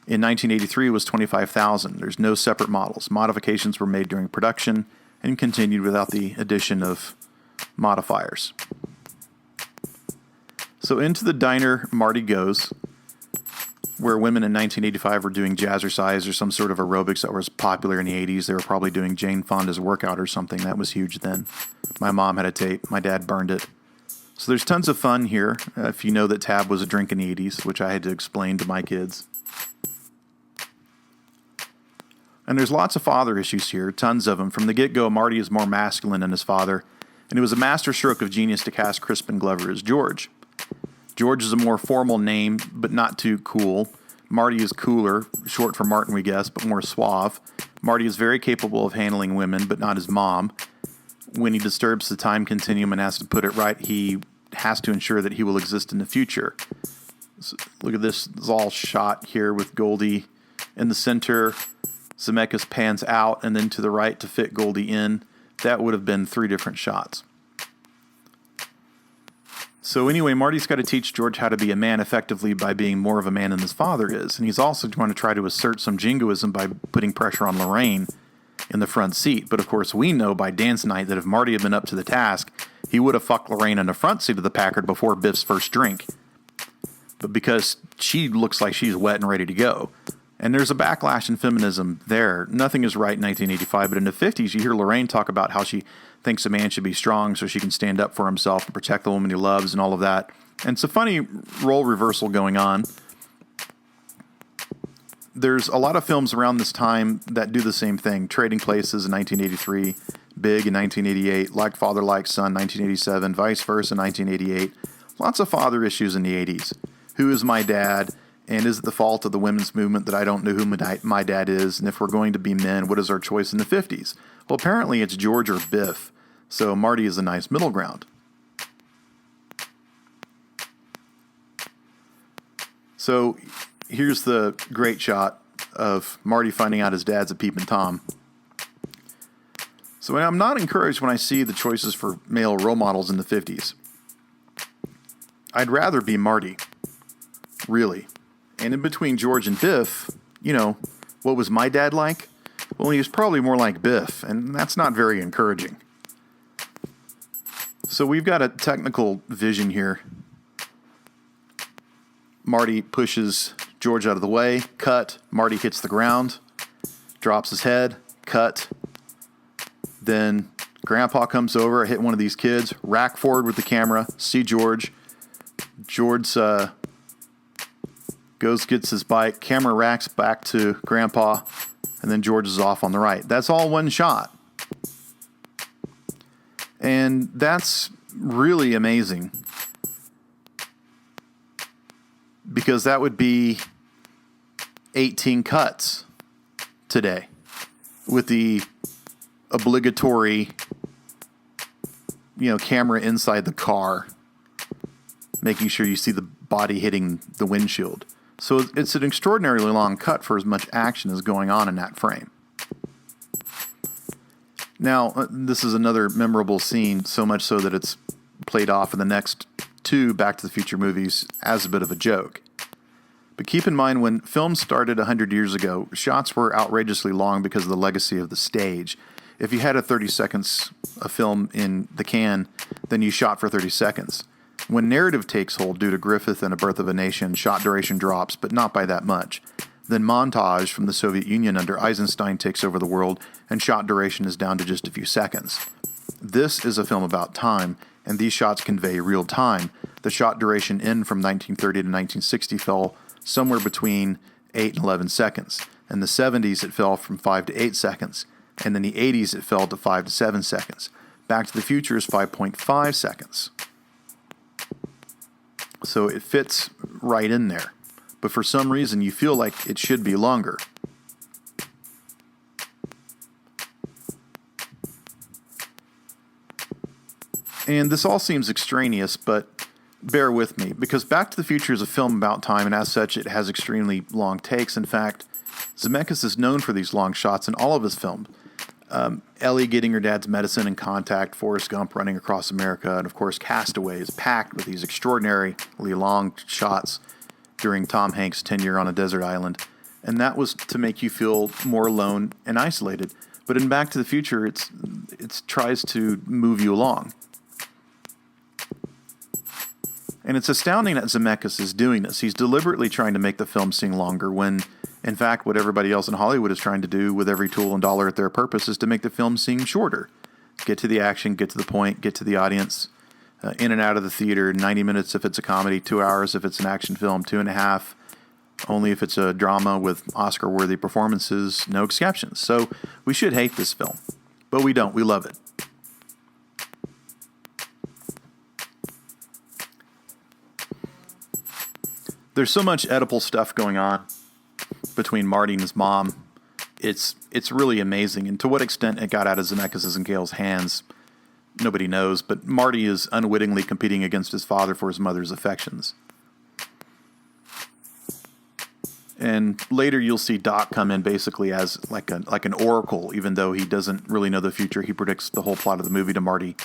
in 1983 was $25,000. There's no separate models. Modifications were made during production and continued without the addition of modifiers. So into the diner Marty goes, where women in 1985 were doing jazzercise or some sort of aerobics that was popular in the 80s. They were probably doing Jane Fonda's workout or something. That was huge then. My mom had a tape. My dad burned it. So there's tons of fun here, if you know that Tab was a drink in the 80s, which I had to explain to my kids. And there's lots of father issues here, tons of them. From the get-go, Marty is more masculine than his father, and it was a masterstroke of genius to cast Crispin Glover as George. George is a more formal name, but not too cool. Marty is cooler, short for Martin, we guess, but more suave. Marty is very capable of handling women, but not his mom. When he disturbs the time continuum and has to put it right, he has to ensure that he will exist in the future. So look at this. It's all shot here with Goldie in the center. Zemeckis pans out and then to the right to fit Goldie in. That would have been 3 different shots. So anyway, Marty's got to teach George how to be a man effectively by being more of a man than his father is. And he's also going to try to assert some jingoism by putting pressure on Lorraine in the front seat. But of course, we know by dance night that if Marty had been up to the task, he would have fucked Lorraine in the front seat of the Packard before Biff's first drink. But because she looks like she's wet and ready to go. And there's a backlash in feminism there. Nothing is right in 1985, but in the 50s, you hear Lorraine talk about how she thinks a man should be strong so she can stand up for himself and protect the woman he loves and all of that. And it's a funny role reversal going on. There's a lot of films around this time that do the same thing. Trading Places in 1983, Big in 1988, Like Father, Like Son, 1987, Vice Versa, 1988. Lots of father issues in the 80s. Who is my dad? And is it the fault of the women's movement that I don't know who my dad is? And if we're going to be men, what is our choice in the 50s? Well, apparently it's George or Biff. So Marty is a nice middle ground. So here's the great shot of Marty finding out his dad's a peeping Tom. So I'm not encouraged when I see the choices for male role models in the 50s. I'd rather be Marty. Really. And in between George and Biff, what was my dad like? Well, he was probably more like Biff, and that's not very encouraging. So we've got a technical vision here. Marty pushes George out of the way, cut. Marty hits the ground, drops his head, cut. Then Grandpa comes over, hit one of these kids, rack forward with the camera, see George. George gets his bike, camera racks back to Grandpa, and then George is off on the right. That's all one shot. And that's really amazing. Because that would be 18 cuts today with the obligatory, camera inside the car, making sure you see the body hitting the windshield. So it's an extraordinarily long cut for as much action as going on in that frame. Now, this is another memorable scene, so much so that it's played off in the next 2 Back to the Future movies as a bit of a joke. But keep in mind, when films started 100 years ago, shots were outrageously long because of the legacy of the stage. If you had a 30 seconds of film in the can, then you shot for 30 seconds. When narrative takes hold due to Griffith and A Birth of a Nation, shot duration drops, but not by that much. Then montage from the Soviet Union under Eisenstein takes over the world, and shot duration is down to just a few seconds. This is a film about time, and these shots convey real time. The shot duration in from 1930 to 1960 fell somewhere between 8 and 11 seconds. In the 70s, it fell from 5 to 8 seconds. And in the 80s, it fell to 5 to 7 seconds. Back to the Future is 5.5 seconds. So it fits right in there. But for some reason, you feel like it should be longer. And this all seems extraneous, but bear with me, because Back to the Future is a film about time, and as such, it has extremely long takes. In fact, Zemeckis is known for these long shots in all of his films. Ellie getting her dad's medicine in Contact, Forrest Gump running across America, and of course Castaway is packed with these extraordinarily long shots during Tom Hanks' tenure on a desert island. And that was to make you feel more alone and isolated. But in Back to the Future, it tries to move you along. And it's astounding that Zemeckis is doing this. He's deliberately trying to make the film seem longer when, in fact, what everybody else in Hollywood is trying to do with every tool and dollar at their purpose is to make the film seem shorter. Get to the action, get to the point, get to the audience, in and out of the theater, 90 minutes if it's a comedy, 2 hours if it's an action film, 2.5, only if it's a drama with Oscar-worthy performances, no exceptions. So we should hate this film, but we don't. We love it. There's so much Oedipal stuff going on between Marty and his mom. It's really amazing. And to what extent it got out of Zemeckis' and Gale's hands, nobody knows. But Marty is unwittingly competing against his father for his mother's affections. And later you'll see Doc come in basically as like an oracle, even though he doesn't really know the future. He predicts the whole plot of the movie to Marty,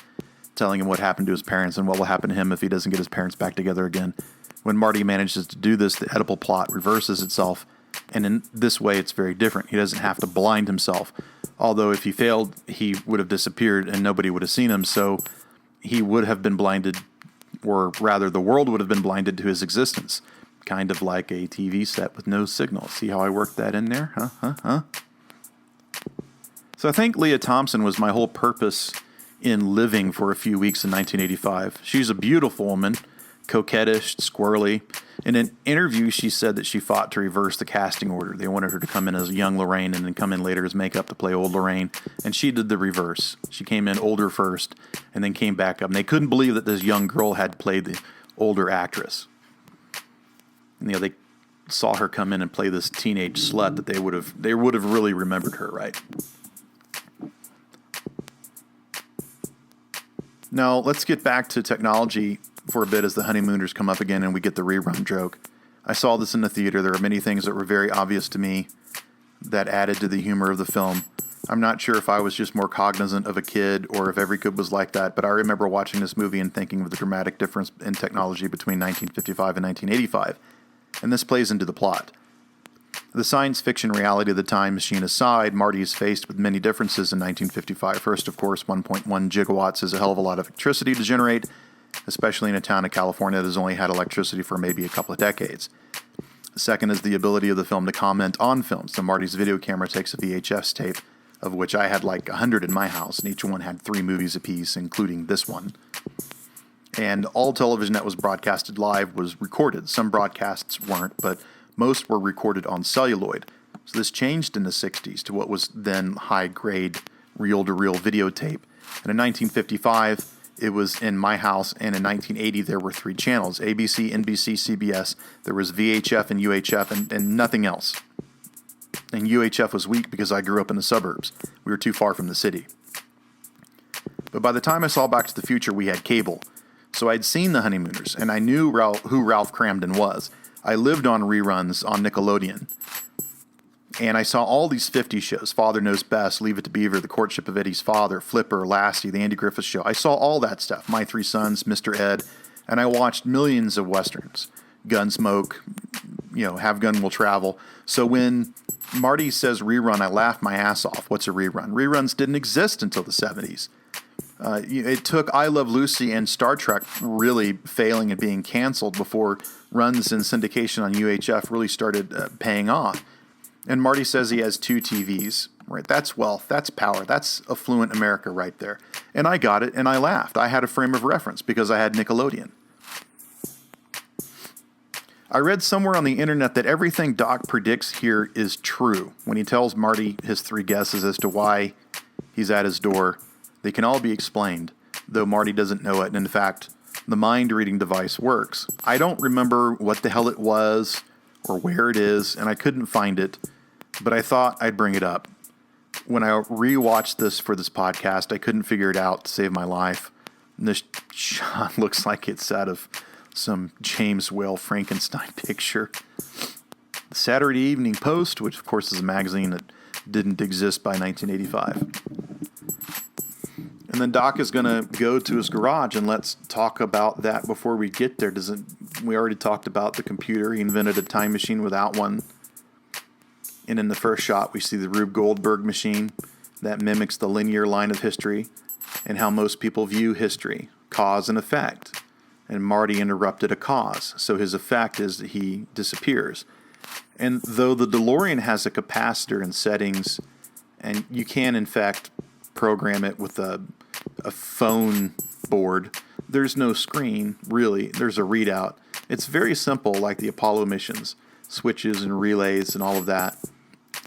telling him what happened to his parents and what will happen to him if he doesn't get his parents back together again. When Marty manages to do this, the Oedipal plot reverses itself, and in this way it's very different. He doesn't have to blind himself, although if he failed, he would have disappeared and nobody would have seen him, so he would have been blinded, or rather the world would have been blinded to his existence, kind of like a TV set with no signal. See how I worked that in there? Huh? So I think Leah Thompson was my whole purpose in living for a few weeks in 1985. She's a beautiful woman, coquettish, squirrely. In an interview, she said that she fought to reverse the casting order. They wanted her to come in as young Lorraine and then come in later as makeup to play old Lorraine. And she did the reverse. She came in older first and then came back up. And they couldn't believe that this young girl had played the older actress. And, they saw her come in and play this teenage slut that they would have really remembered her, right? Now, let's get back to technology for a bit as the honeymooners come up again and we get the rerun joke. I saw this in the theater. There are many things that were very obvious to me that added to the humor of the film. I'm not sure if I was just more cognizant of a kid or if every kid was like that, but I remember watching this movie and thinking of the dramatic difference in technology between 1955 and 1985. And this plays into the plot. The science fiction reality of the time machine aside, Marty is faced with many differences in 1955. First, of course, 1.1 gigawatts is a hell of a lot of electricity to generate, especially in a town of California that has only had electricity for maybe a couple of decades. The second is the ability of the film to comment on films. So Marty's video camera takes a VHS tape, of which I had like 100 in my house, and each one had 3 movies apiece, including this one. And all television that was broadcasted live was recorded. Some broadcasts weren't, but most were recorded on celluloid. So this changed in the 60s to what was then high-grade reel-to-reel videotape. And in 1955, it was in my house, and in 1980, there were 3 channels, ABC, NBC, CBS. There was VHF and UHF and nothing else. And UHF was weak because I grew up in the suburbs. We were too far from the city. But by the time I saw Back to the Future, we had cable. So I'd seen The Honeymooners, and I knew who Ralph Cramden was. I lived on reruns on Nickelodeon. And I saw all these 50s shows, Father Knows Best, Leave It to Beaver, The Courtship of Eddie's Father, Flipper, Lassie, The Andy Griffith Show. I saw all that stuff, My Three Sons, Mr. Ed, and I watched millions of Westerns. Gunsmoke, Have Gun Will Travel. So when Marty says rerun, I laugh my ass off. What's a rerun? Reruns didn't exist until the 70s. It took I Love Lucy and Star Trek really failing and being canceled before runs in syndication on UHF really started paying off. And Marty says he has 2 TVs. Right? That's wealth. That's power. That's affluent America right there. And I got it, and I laughed. I had a frame of reference because I had Nickelodeon. I read somewhere on the internet that everything Doc predicts here is true. When he tells Marty his 3 guesses as to why he's at his door, they can all be explained, though Marty doesn't know it. And in fact, the mind-reading device works. I don't remember what the hell it was or where it is, and I couldn't find it, but I thought I'd bring it up. When I rewatched this for this podcast, I couldn't figure it out to save my life. This shot looks like it's out of some James Whale Frankenstein picture. The Saturday Evening Post, which of course is a magazine that didn't exist by 1985. And then Doc is going to go to his garage, and let's talk about that before we get there. We already talked about the computer. He invented a time machine without one. And in the first shot, we see the Rube Goldberg machine that mimics the linear line of history and how most people view history, cause and effect. And Marty interrupted a cause, so his effect is that he disappears. And though the DeLorean has a capacitor and settings, and you can, in fact, program it with a phone board, there's no screen, really. There's a readout. It's very simple, like the Apollo missions, switches and relays and all of that.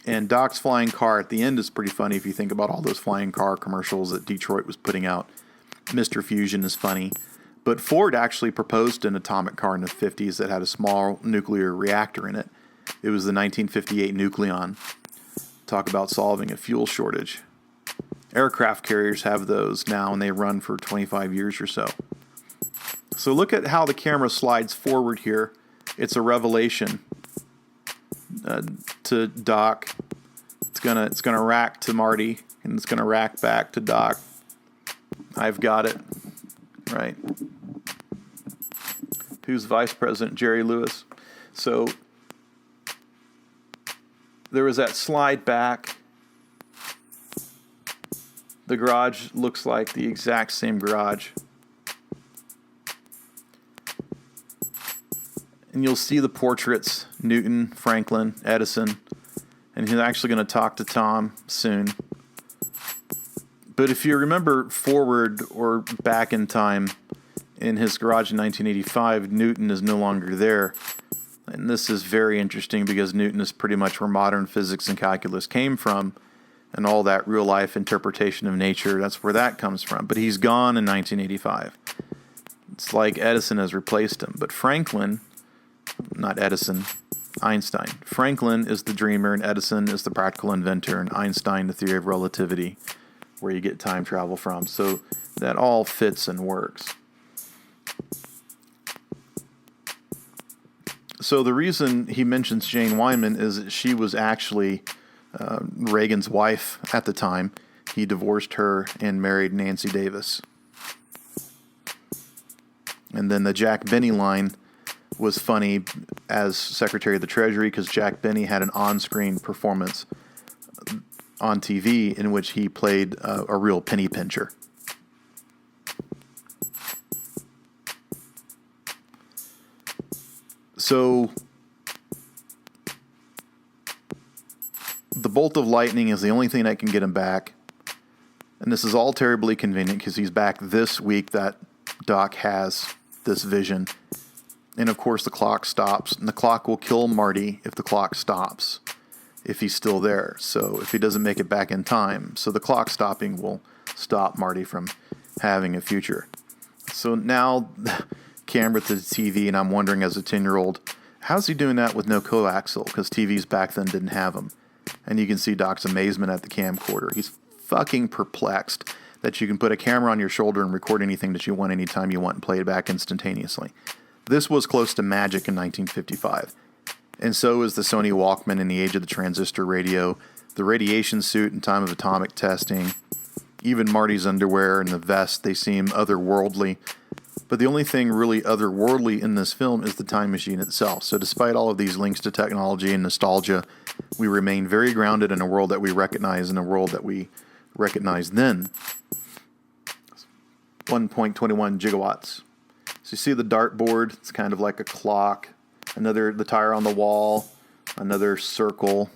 And Doc's flying car at the end is pretty funny if you think about all those flying car commercials that Detroit was putting out. Mr. Fusion is funny. But Ford actually proposed an atomic car in the 50s that had a small nuclear reactor in it. It was the 1958 Nucleon. Talk about solving a fuel shortage. Aircraft carriers have those now, and they run for 25 years or so. So look at how the camera slides forward here. It's a revelation to Doc. It's gonna rack to Marty, and it's gonna rack back to Doc. I've got it. Right. Who's Vice President? Jerry Lewis. So there was that slide back. The garage looks like the exact same garage. And you'll see the portraits, Newton, Franklin, Edison, and he's actually going to talk to Tom soon. But if you remember forward or back in time, in his garage in 1985, Newton is no longer there. And this is very interesting because Newton is pretty much where modern physics and calculus came from, and all that real-life interpretation of nature, that's where that comes from. But he's gone in 1985. It's like Edison has replaced him. But Franklin, not Edison, Einstein. Franklin is the dreamer, and Edison is the practical inventor, and Einstein, the theory of relativity, where you get time travel from. So that all fits and works. So the reason he mentions Jane Wyman is that she was actually Reagan's wife at the time. He divorced her and married Nancy Davis. And then the Jack Benny line was funny as Secretary of the Treasury because Jack Benny had an on-screen performance on TV in which he played a real penny pincher. So the bolt of lightning is the only thing that can get him back. And this is all terribly convenient because he's back this week that Doc has this vision. And of course the clock stops. And the clock will kill Marty if the clock stops, if he's still there. So if he doesn't make it back in time. So the clock stopping will stop Marty from having a future. So now camera to the TV, and I'm wondering as a 10-year-old, how's he doing that with no coaxial? Because TVs back then didn't have them. And you can see Doc's amazement at the camcorder. He's fucking perplexed that you can put a camera on your shoulder and record anything that you want anytime you want and play it back instantaneously. This was close to magic in 1955. And so is the Sony Walkman in the age of the transistor radio, the radiation suit in time of atomic testing, even Marty's underwear and the vest, they seem otherworldly. But the only thing really otherworldly in this film is the time machine itself. So despite all of these links to technology and nostalgia, we remain very grounded in a world that we recognize, in a world that we recognized then. 1.21 gigawatts. So you see the dartboard, it's kind of like a clock. The tire on the wall, another circle.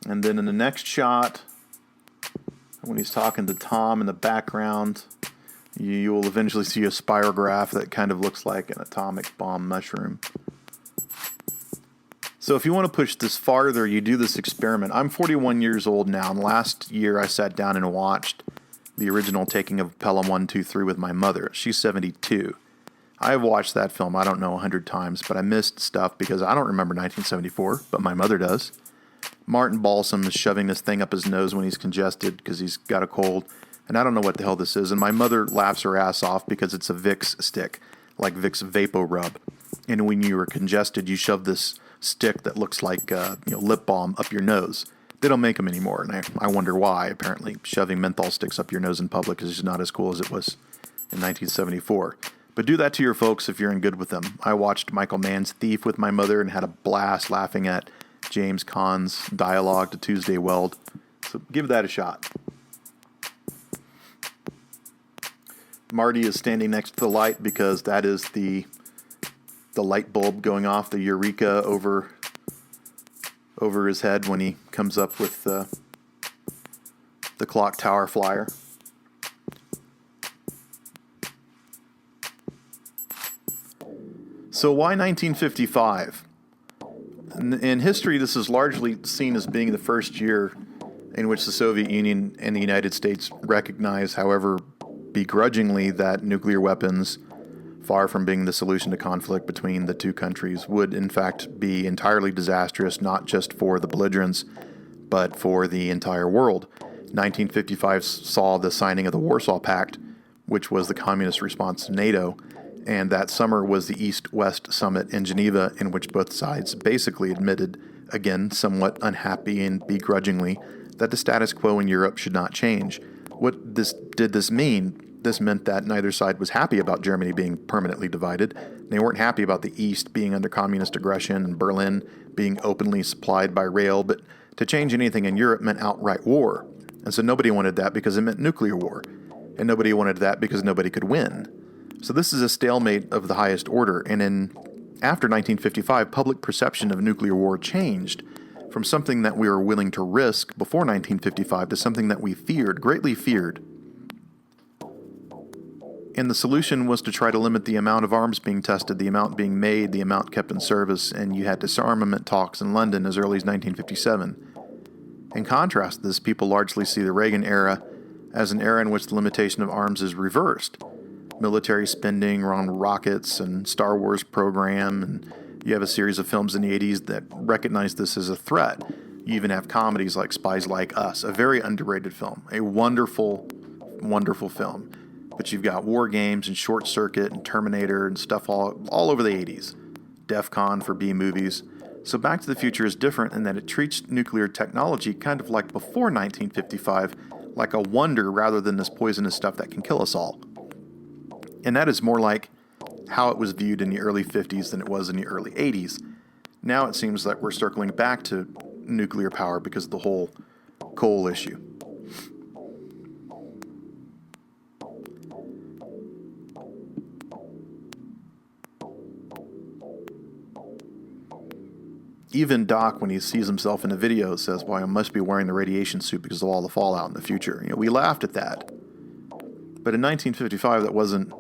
And then in the next shot, when he's talking to Tom in the background, you will eventually see a spirograph that kind of looks like an atomic bomb mushroom. So if you want to push this farther, you do this experiment. I'm 41 years old now, and last year I sat down and watched the original taking of Pelham 123 with my mother. She's 72. I've watched that film, I don't know, 100 times, but I missed stuff because I don't remember 1974, but my mother does. Martin Balsam is shoving this thing up his nose when he's congested because he's got a cold. And I don't know what the hell this is. And my mother laughs her ass off because it's a Vicks stick, like Vicks Vapo Rub. And when you are congested, you shove this stick that looks like lip balm up your nose. They don't make them anymore, and I wonder why. Apparently, shoving menthol sticks up your nose in public is just not as cool as it was in 1974. But do that to your folks if you're in good with them. I watched Michael Mann's Thief with my mother and had a blast laughing at James Caan's dialogue to Tuesday Weld. So give that a shot. Marty is standing next to the light because that is the light bulb going off, the Eureka over his head when he comes up with the clock tower flyer. So why 1955? In history, this is largely seen as being the first year in which the Soviet Union and the United States recognize, however begrudgingly, that nuclear weapons, far from being the solution to conflict between the two countries, would in fact be entirely disastrous, not just for the belligerents, but for the entire world. 1955 saw the signing of the Warsaw Pact, which was the communist response to NATO, and that summer was the East-West Summit in Geneva, in which both sides basically admitted, again somewhat unhappy and begrudgingly, that the status quo in Europe should not change. What did this mean? This meant that neither side was happy about Germany being permanently divided. They weren't happy about the East being under communist aggression and Berlin being openly supplied by rail, but to change anything in Europe meant outright war. And so nobody wanted that because it meant nuclear war. And nobody wanted that because nobody could win. So this is a stalemate of the highest order. And after 1955, public perception of nuclear war changed from something that we were willing to risk before 1955 to something that we feared, greatly feared. And the solution was to try to limit the amount of arms being tested, the amount being made, the amount kept in service, and you had disarmament talks in London as early as 1957. In contrast to this, people largely see the Reagan era as an era in which the limitation of arms is reversed. Military spending on rockets and Star Wars program, and you have a series of films in the 80s that recognize this as a threat. You even have comedies like Spies Like Us, a very underrated film, a wonderful, wonderful film. But you've got War Games and Short Circuit and Terminator and stuff all over the 80s. DEF CON for B movies. So Back to the Future is different in that it treats nuclear technology kind of like before 1955, like a wonder rather than this poisonous stuff that can kill us all. And that is more like how it was viewed in the early 50s than it was in the early 80s. Now it seems like we're circling back to nuclear power because of the whole coal issue. Even Doc, when he sees himself in the video, says, "Well, I must be wearing the radiation suit because of all the fallout in the future." We laughed at that. But in 1955, that wasn't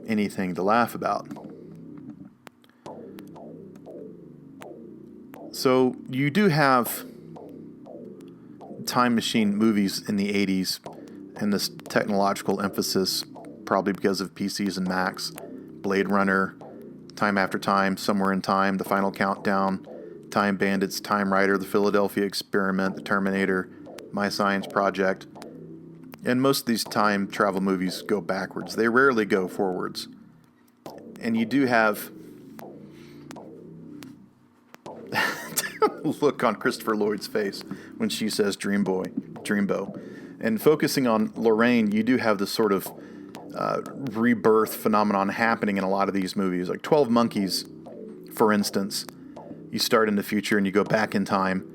anything to laugh about. So you do have time machine movies in the 80s and this technological emphasis, probably because of PCs and Macs, Blade Runner, Time After Time, Somewhere in Time, The Final Countdown, Time Bandits, Time Rider, The Philadelphia Experiment, The Terminator, My Science Project. And most of these time travel movies go backwards. They rarely go forwards. And you do have look on Christopher Lloyd's face when she says Dreambo. And focusing on Lorraine, you do have this sort of rebirth phenomenon happening in a lot of these movies. Like 12 Monkeys, for instance. You start in the future and you go back in time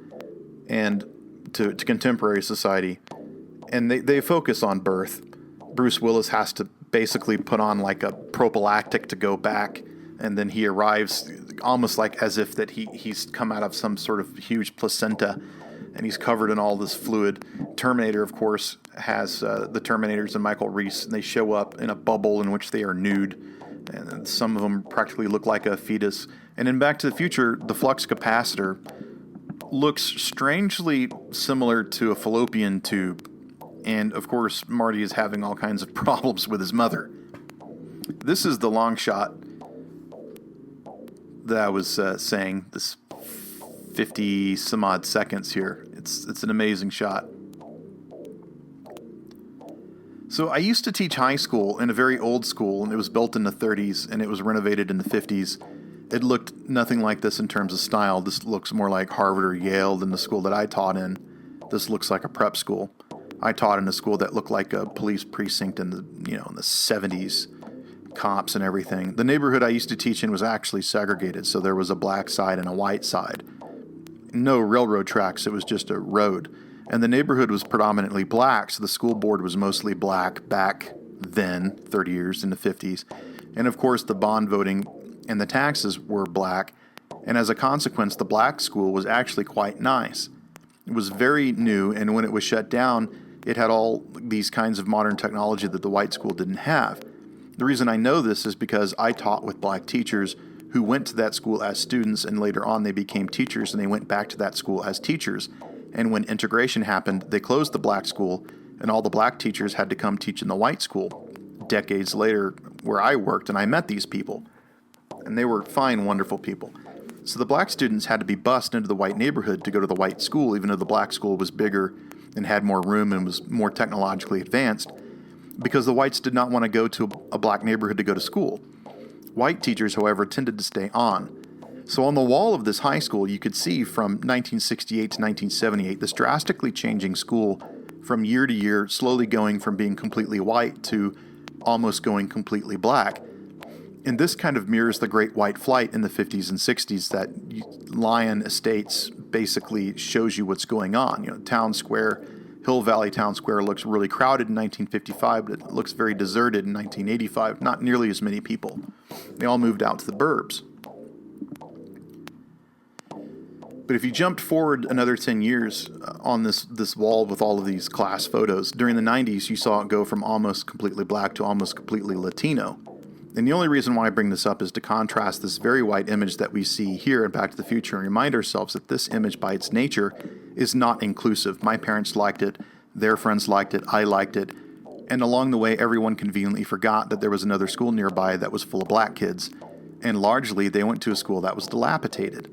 and to contemporary society. And they focus on birth. Bruce Willis has to basically put on like a prophylactic to go back, and then he arrives almost like as if that he's come out of some sort of huge placenta, and he's covered in all this fluid. Terminator, of course, has the Terminators and Michael Reese, and they show up in a bubble in which they are nude, and some of them practically look like a fetus. And in Back to the Future, the flux capacitor looks strangely similar to a fallopian tube. And, of course, Marty is having all kinds of problems with his mother. This is the long shot that I was saying, this 50-some-odd seconds here. It's an amazing shot. So I used to teach high school in a very old school, and it was built in the 30s, and it was renovated in the 50s. It looked nothing like this in terms of style. This looks more like Harvard or Yale than the school that I taught in. This looks like a prep school. I taught in a school that looked like a police precinct in the, in the 70s, cops and everything. The neighborhood I used to teach in was actually segregated, so there was a black side and a white side. No railroad tracks, it was just a road. And the neighborhood was predominantly black, so the school board was mostly black back then, 30 years in the 50s. And of course, the bond voting and the taxes were black. And as a consequence, the black school was actually quite nice. It was very new, and when it was shut down, it had all these kinds of modern technology that the white school didn't have. The reason I know this is because I taught with black teachers who went to that school as students, and later on they became teachers, and they went back to that school as teachers. And when integration happened, they closed the black school, and all the black teachers had to come teach in the white school. Decades later, where I worked, and I met these people. And they were fine, wonderful people. So the black students had to be bused into the white neighborhood to go to the white school, even though the black school was bigger and had more room and was more technologically advanced, because the whites did not want to go to a black neighborhood to go to school. White teachers, however, tended to stay on. So on the wall of this high school, you could see from 1968 to 1978, this drastically changing school from year to year, slowly going from being completely white to almost going completely black. And this kind of mirrors the Great White Flight in the 50s and 60s that Lion Estates basically shows you what's going on. Town Square, Hill Valley Town Square looks really crowded in 1955, but it looks very deserted in 1985. Not nearly as many people. They all moved out to the burbs. But if you jumped forward another 10 years on this wall with all of these class photos, during the 90s, you saw it go from almost completely black to almost completely Latino. And the only reason why I bring this up is to contrast this very white image that we see here in Back to the Future and remind ourselves that this image by its nature is not inclusive. My parents liked it, their friends liked it, I liked it, and along the way everyone conveniently forgot that there was another school nearby that was full of black kids, and largely they went to a school that was dilapidated.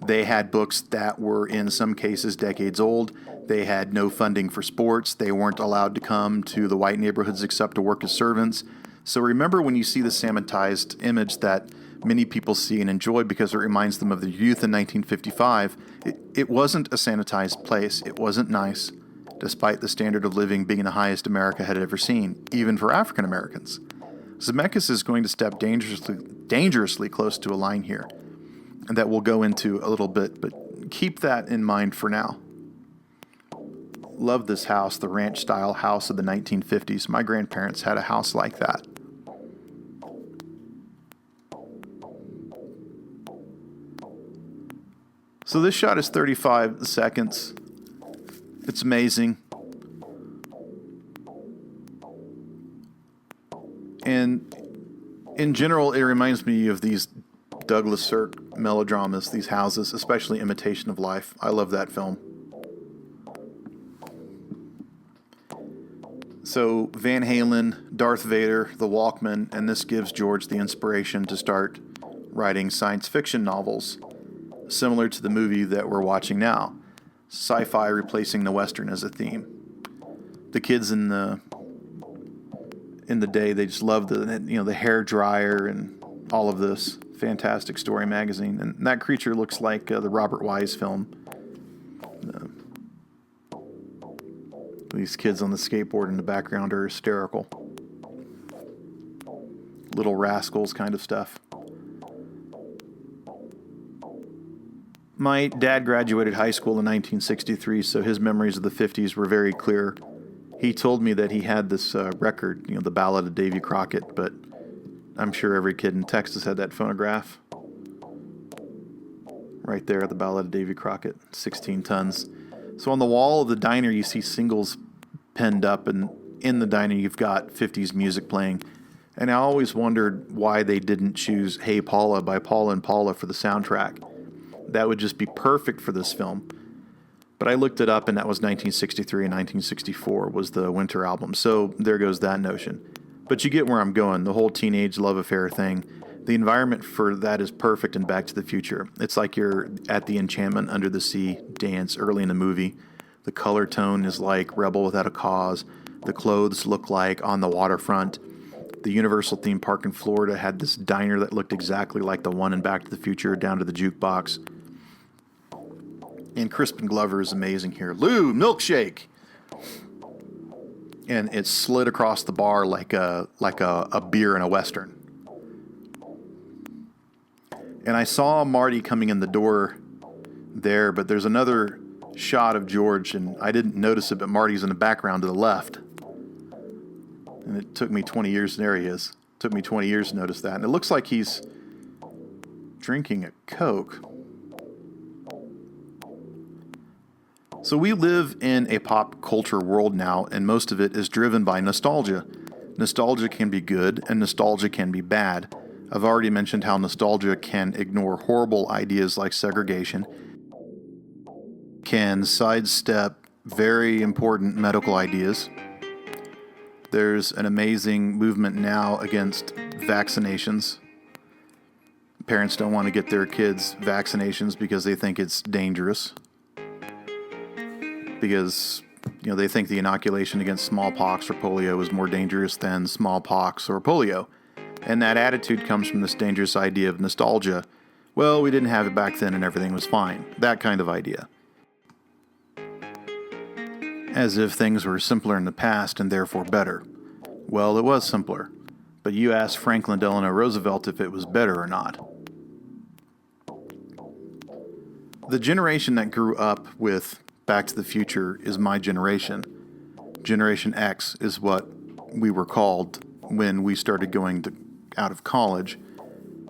They had books that were in some cases decades old. They had no funding for sports. They weren't allowed to come to the white neighborhoods except to work as servants. So remember when you see the sanitized image that many people see and enjoy because it reminds them of their youth in 1955, it wasn't a sanitized place. It wasn't nice, despite the standard of living being the highest America had ever seen, even for African Americans. Zemeckis is going to step dangerously close to a line here, and that we'll go into a little bit, but keep that in mind for now. Love this house, the ranch-style house of the 1950s. My grandparents had a house like that. So this shot is 35 seconds. It's amazing. And in general, it reminds me of these Douglas Sirk melodramas, these houses, especially Imitation of Life. I love that film. So Van Halen, Darth Vader, the Walkman, and this gives George the inspiration to start writing science fiction novels, similar to the movie that we're watching now. Sci-fi replacing the Western as a theme. The kids in the day, they just love the hair dryer and all of this. Fantastic story magazine. And that creature looks like the Robert Wise film. These kids on the skateboard in the background are hysterical. Little Rascals kind of stuff. My dad graduated high school in 1963, so his memories of the 50s were very clear. He told me that he had this record, the Ballad of Davy Crockett, but I'm sure every kid in Texas had that phonograph. Right there, the Ballad of Davy Crockett, 16 tons. So on the wall of the diner, you see singles pinned up, and in the diner, you've got 50s music playing. And I always wondered why they didn't choose Hey Paula by Paula and Paula for the soundtrack. That would just be perfect for this film. But I looked it up, and that was 1963 and 1964 was the winter album. So there goes that notion. But you get where I'm going, the whole teenage love affair thing. The environment for that is perfect in Back to the Future. It's like you're at the Enchantment Under the Sea dance early in the movie. The color tone is like Rebel Without a Cause. the clothes looked like on the waterfront. The Universal theme park in Florida had this diner that looked exactly like the one in Back to the Future, down to the jukebox. And Crispin Glover is amazing here. Lou, milkshake! And it slid across the bar like a beer in a Western. And I saw Marty coming in the door there, but there's another shot of George, and I didn't notice it, but Marty's in the background to the left. And it took me 20 years, there he is. It took me 20 years to notice that. And it looks like he's drinking a Coke. So we live in a pop culture world now, and most of it is driven by nostalgia. Nostalgia can be good, and nostalgia can be bad. I've already mentioned how nostalgia can ignore horrible ideas like segregation, can sidestep very important medical ideas. There's an amazing movement now against vaccinations. Parents don't want to get their kids vaccinations because they think it's dangerous. Because, they think the inoculation against smallpox or polio is more dangerous than smallpox or polio. And that attitude comes from this dangerous idea of nostalgia. Well, we didn't have it back then and everything was fine. That kind of idea. As if things were simpler in the past and therefore better. Well, it was simpler. But you asked Franklin Delano Roosevelt if it was better or not. The generation that grew up with Back to the Future is my generation. Generation X is what we were called when we started going out of college.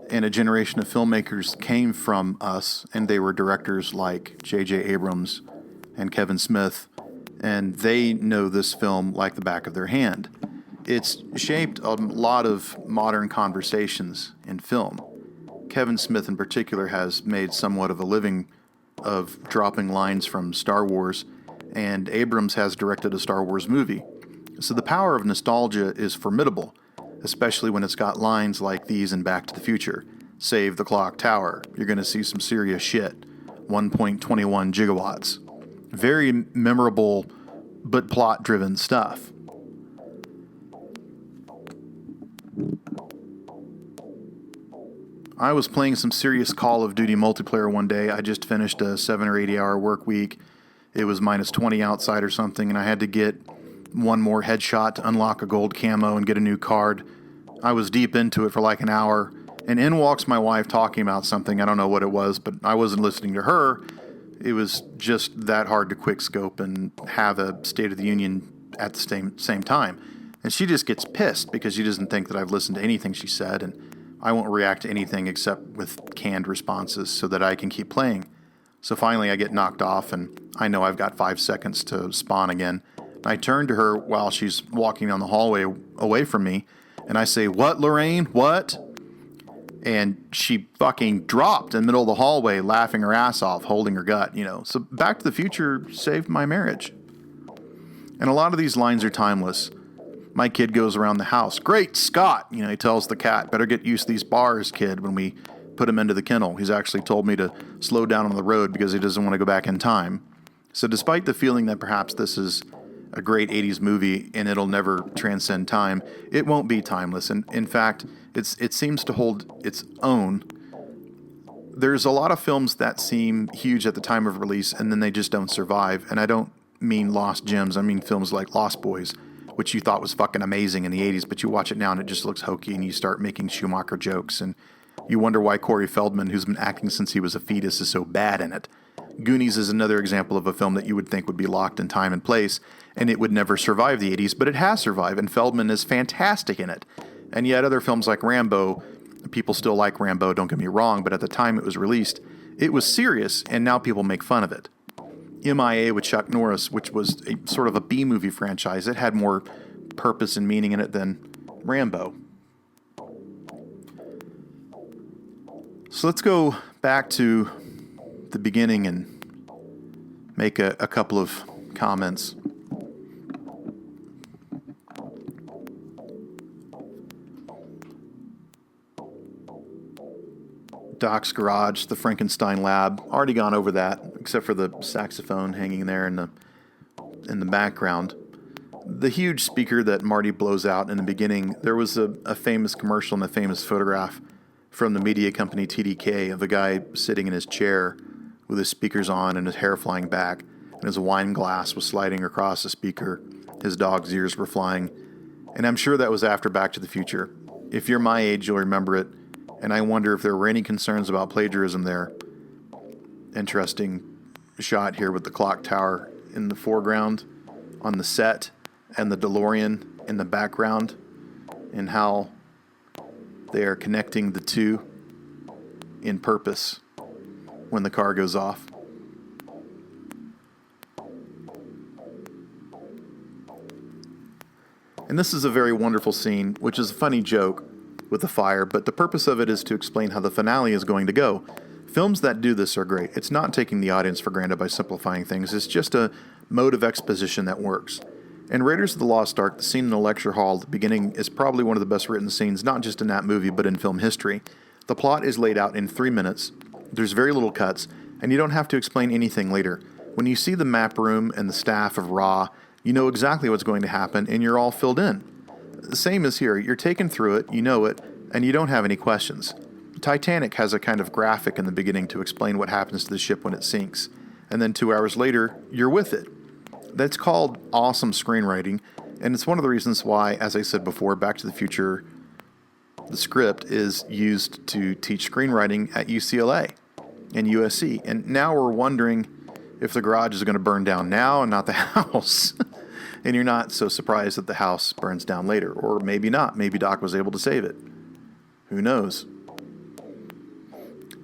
And a generation of filmmakers came from us, and they were directors like J.J. Abrams and Kevin Smith, and they know this film like the back of their hand. It's shaped a lot of modern conversations in film. Kevin Smith in particular has made somewhat of a living of dropping lines from Star Wars, and Abrams has directed a Star Wars movie. So the power of nostalgia is formidable, especially when it's got lines like these in Back to the Future. Save the clock tower. You're going to see some serious shit. 1.21 gigawatts. Very memorable, but plot-driven stuff. I was playing some serious Call of Duty multiplayer one day. I just finished a 7 or 8 hour work week. It was minus 20 outside or something, and I had to get one more headshot to unlock a gold camo and get a new card. I was deep into it for like an hour, and in walks my wife talking about something. I don't know what it was, but I wasn't listening to her. It was just that hard to quick scope and have a State of the Union at the same time. And she just gets pissed because she doesn't think that I've listened to anything she said, and I won't react to anything except with canned responses so that I can keep playing. So finally I get knocked off, and I know I've got 5 seconds to spawn again. I turn to her while she's walking down the hallway away from me, and I say, "What, Lorraine? What?" And she fucking dropped in the middle of the hallway, laughing her ass off, holding her gut, So Back to the Future saved my marriage. And a lot of these lines are timeless. My kid goes around the house. "Great Scott!" He tells the cat, "Better get used to these bars, kid," when we put him into the kennel. He's actually told me to slow down on the road because he doesn't want to go back in time. So despite the feeling that perhaps this is a great 80s movie and it'll never transcend time, it won't be timeless. And in fact, it seems to hold its own. There's a lot of films that seem huge at the time of release and then they just don't survive. And I don't mean lost gems. I mean films like Lost Boys, which you thought was fucking amazing in the 80s, but you watch it now and it just looks hokey, and you start making Schumacher jokes, and you wonder why Corey Feldman, who's been acting since he was a fetus, is so bad in it. Goonies is another example of a film that you would think would be locked in time and place, and it would never survive the 80s, but it has survived, and Feldman is fantastic in it. And yet other films like Rambo, people still like Rambo, don't get me wrong, but at the time it was released, it was serious, and now people make fun of it. MIA with Chuck Norris, which was a sort of a B-movie franchise, it had more purpose and meaning in it than Rambo. So let's go back to the beginning and make a couple of comments. Doc's garage, the Frankenstein lab. Already gone over that, except for the saxophone hanging there in the background. The huge speaker that Marty blows out in the beginning, there was a famous commercial and a famous photograph from the media company TDK of a guy sitting in his chair with his speakers on and his hair flying back, and his wine glass was sliding across the speaker. His dog's ears were flying, and I'm sure that was after Back to the Future. If you're my age, you'll remember it, and I wonder if there were any concerns about plagiarism there. Interesting shot here with the clock tower in the foreground on the set and the DeLorean in the background, and how they are connecting the two in purpose when the car goes off. And this is a very wonderful scene, which is a funny joke with the fire, but the purpose of it is to explain how the finale is going to go. Films that do this are great. It's not taking the audience for granted by simplifying things. It's just a mode of exposition that works. In Raiders of the Lost Ark, the scene in the lecture hall at the beginning is probably one of the best written scenes, not just in that movie, but in film history. The plot is laid out in 3 minutes. There's very little cuts, and you don't have to explain anything later. When you see the map room and the staff of Ra, you know exactly what's going to happen, and you're all filled in. The same as here. You're taken through it, you know it, and you don't have any questions. Titanic has a kind of graphic in the beginning to explain what happens to the ship when it sinks, and then 2 hours later, you're with it. That's called awesome screenwriting, and it's one of the reasons why, as I said before, Back to the Future, the script is used to teach screenwriting at UCLA and USC, and now we're wondering if the garage is going to burn down now and not the house. And you're not so surprised that the house burns down later. Or maybe not. Maybe Doc was able to save it. Who knows?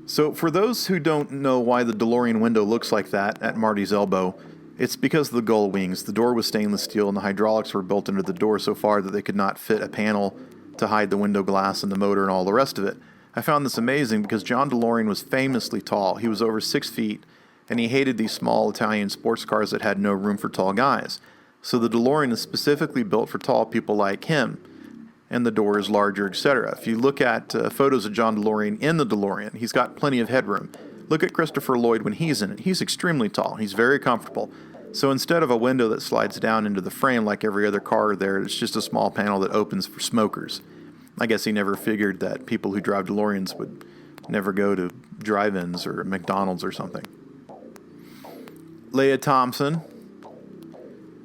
So for those who don't know why the DeLorean window looks like that at Marty's elbow, it's because of the gull wings. The door was stainless steel and the hydraulics were built into the door so far that they could not fit a panel to hide the window glass and the motor and all the rest of it. I found this amazing because John DeLorean was famously tall. He was over 6 feet, and he hated these small Italian sports cars that had no room for tall guys. So the DeLorean is specifically built for tall people like him, and the door is larger, etc. If you look at photos of John DeLorean in the DeLorean, he's got plenty of headroom. Look at Christopher Lloyd when he's in it. He's extremely tall. He's very comfortable. So instead of a window that slides down into the frame like every other car there, it's just a small panel that opens for smokers. I guess he never figured that people who drive DeLoreans would never go to drive-ins or McDonald's or something. Leah Thompson,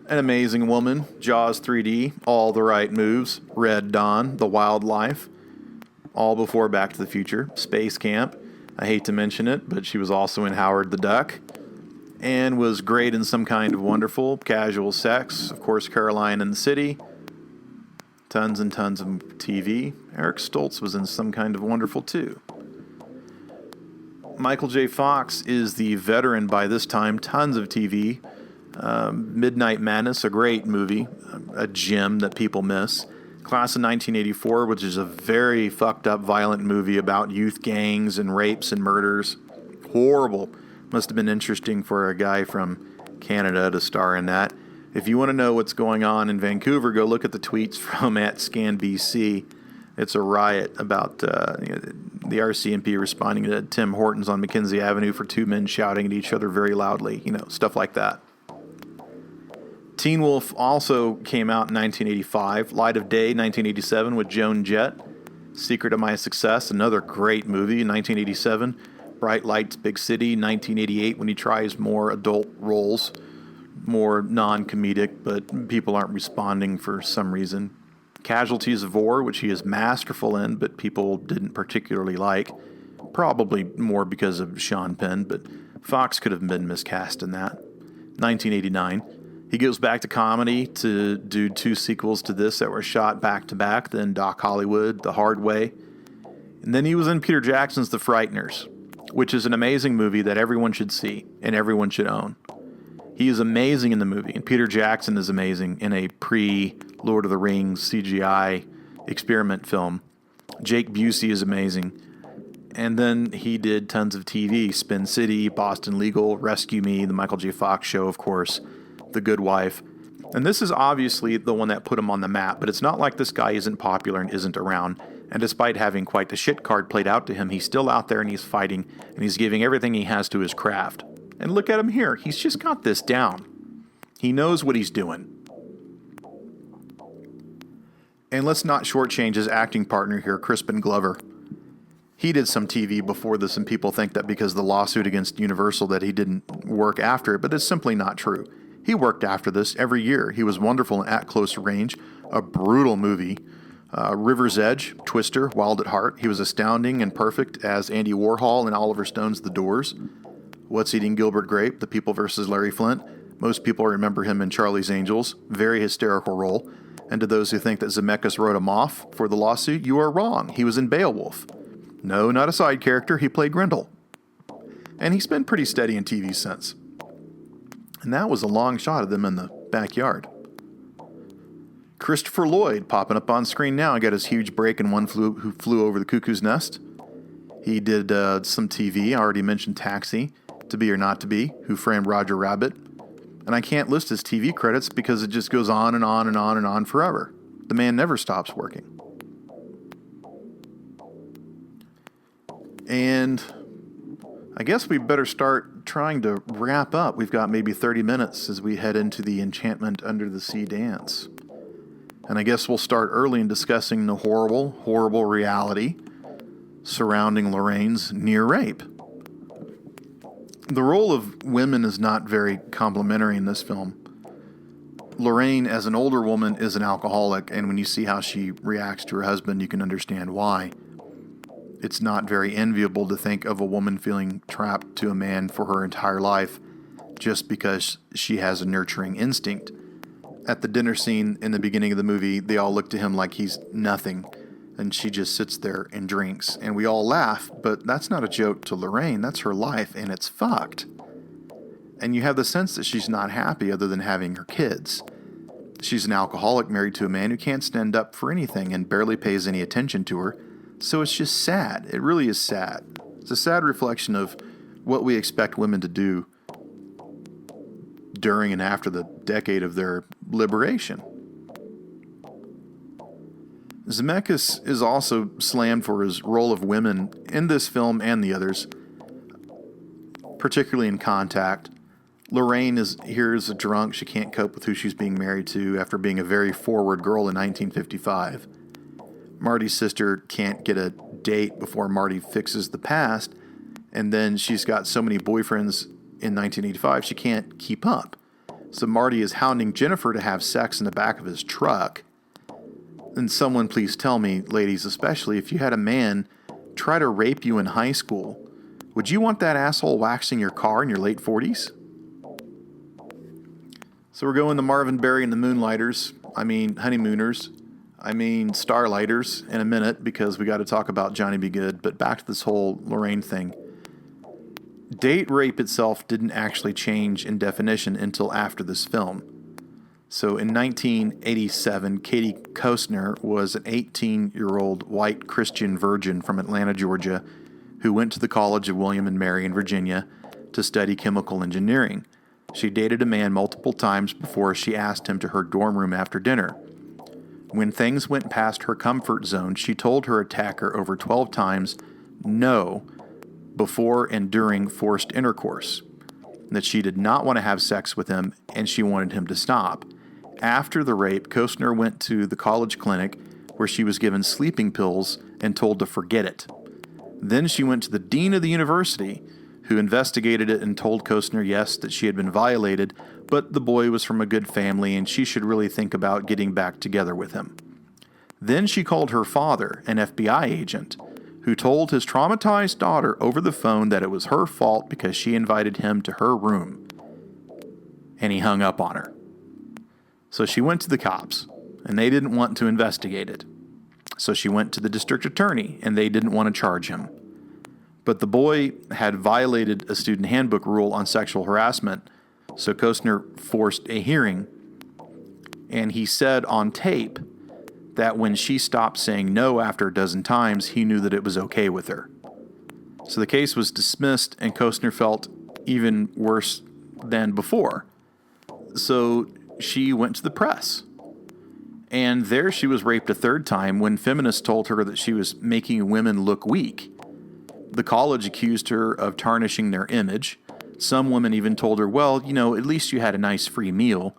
an amazing woman. Jaws 3D, all the right moves. Red Dawn, The Wildlife, all before Back to the Future. Space Camp, I hate to mention it, but she was also in Howard the Duck and was great in Some Kind of Wonderful. Casual Sex, of course, Caroline in the City. Tons and tons of TV. Eric Stoltz was in Some Kind of Wonderful too. Michael J. Fox is the veteran by this time. Tons of TV. Midnight Madness, a great movie, a gem that people miss. Class of 1984, which is a very fucked up, violent movie about youth gangs and rapes and murders. Horrible. Must have been interesting for a guy from Canada to star in that. If you want to know what's going on in Vancouver, go look at the tweets from @ScanBC. It's a riot about the RCMP responding to Tim Hortons on Mackenzie Avenue for 2 men shouting at each other very loudly, stuff like that. Teen Wolf also came out in 1985. Light of Day, 1987, with Joan Jett. Secret of My Success, another great movie, 1987. Bright Lights, Big City, 1988, when he tries more adult roles, more non-comedic, but people aren't responding for some reason. Casualties of War, which he is masterful in, but people didn't particularly like. Probably more because of Sean Penn, but Fox could have been miscast in that. 1989. He goes back to comedy to do 2 sequels to this that were shot back-to-back, then Doc Hollywood, The Hard Way. And then he was in Peter Jackson's The Frighteners, which is an amazing movie that everyone should see and everyone should own. He is amazing in the movie, and Peter Jackson is amazing in a pre-Lord of the Rings CGI experiment film. Jake Busey is amazing. And then he did tons of TV, Spin City, Boston Legal, Rescue Me, The Michael J. Fox Show, of course, The Good Wife. And this is obviously the one that put him on the map, but it's not like this guy isn't popular and isn't around. And despite having quite the shit card played out to him, he's still out there and he's fighting, and he's giving everything he has to his craft. And look at him here. He's just got this down. He knows what he's doing. And let's not shortchange his acting partner here, Crispin Glover. He did some TV before this, and people think that because of the lawsuit against Universal that he didn't work after it, but it's simply not true. He worked after this every year. He was wonderful in At Close Range, a brutal movie. River's Edge, Twister, Wild at Heart. He was astounding and perfect as Andy Warhol in Oliver Stone's The Doors. What's Eating Gilbert Grape, The People vs. Larry Flint. Most people remember him in Charlie's Angels. Very hysterical role. And to those who think that Zemeckis wrote him off for the lawsuit, you are wrong. He was in Beowulf. No, not a side character. He played Grendel. And he's been pretty steady in TV since. And that was a long shot of them in the backyard. Christopher Lloyd popping up on screen now. Got his huge break in Who Flew Over the Cuckoo's Nest. He did some TV. I already mentioned Taxi, To Be or Not to Be, Who Framed Roger Rabbit. And I can't list his TV credits because it just goes on and on and on and on forever. The man never stops working. And I guess we better start trying to wrap up. We've got maybe 30 minutes as we head into the Enchantment Under the Sea dance. And I guess we'll start early in discussing the horrible, horrible reality surrounding Lorraine's near rape. The role of women is not very complimentary in this film. Lorraine, as an older woman, is an alcoholic, and when you see how she reacts to her husband, you can understand why. It's not very enviable to think of a woman feeling trapped to a man for her entire life just because she has a nurturing instinct. At the dinner scene in the beginning of the movie, they all look to him like he's nothing, and she just sits there and drinks. And we all laugh, but that's not a joke to Lorraine. That's her life, and it's fucked. And you have the sense that she's not happy other than having her kids. She's an alcoholic married to a man who can't stand up for anything and barely pays any attention to her. So it's just sad. It really is sad. It's a sad reflection of what we expect women to do during and after the decade of their liberation. Zemeckis is also slammed for his role of women in this film and the others, particularly in Contact. Lorraine is here as a drunk. She can't cope with who she's being married to after being a very forward girl in 1955. Marty's sister can't get a date before Marty fixes the past, and then she's got so many boyfriends in 1985 she can't keep up. So Marty is hounding Jennifer to have sex in the back of his truck. And someone please tell me, ladies especially, if you had a man try to rape you in high school, would you want that asshole waxing your car in your late 40s? So we're going to Marvin Berry and the Honeymooners, Starlighters in a minute because we got to talk about Johnny Be Good. But back to this whole Lorraine thing. Date rape itself didn't actually change in definition until after this film. So in 1987, Katie Costner was an 18-year-old white Christian virgin from Atlanta, Georgia, who went to the College of William and Mary in Virginia to study chemical engineering. She dated a man multiple times before she asked him to her dorm room after dinner. When things went past her comfort zone, she told her attacker over 12 times no before and during forced intercourse, that she did not want to have sex with him and she wanted him to stop. After the rape, Costner went to the college clinic where she was given sleeping pills and told to forget it. Then she went to the dean of the university, who investigated it and told Costner, yes, that she had been violated, but the boy was from a good family and she should really think about getting back together with him. Then she called her father, an FBI agent, who told his traumatized daughter over the phone that it was her fault because she invited him to her room. And he hung up on her. So she went to the cops, and they didn't want to investigate it. So she went to the district attorney, and they didn't want to charge him. But the boy had violated a student handbook rule on sexual harassment, so Costner forced a hearing. And he said on tape that when she stopped saying no after a dozen times, he knew that it was okay with her. So the case was dismissed, and Costner felt even worse than before. So she went to the press. And there she was raped a third time when feminists told her that she was making women look weak. The college accused her of tarnishing their image. Some women even told her, well, at least you had a nice free meal.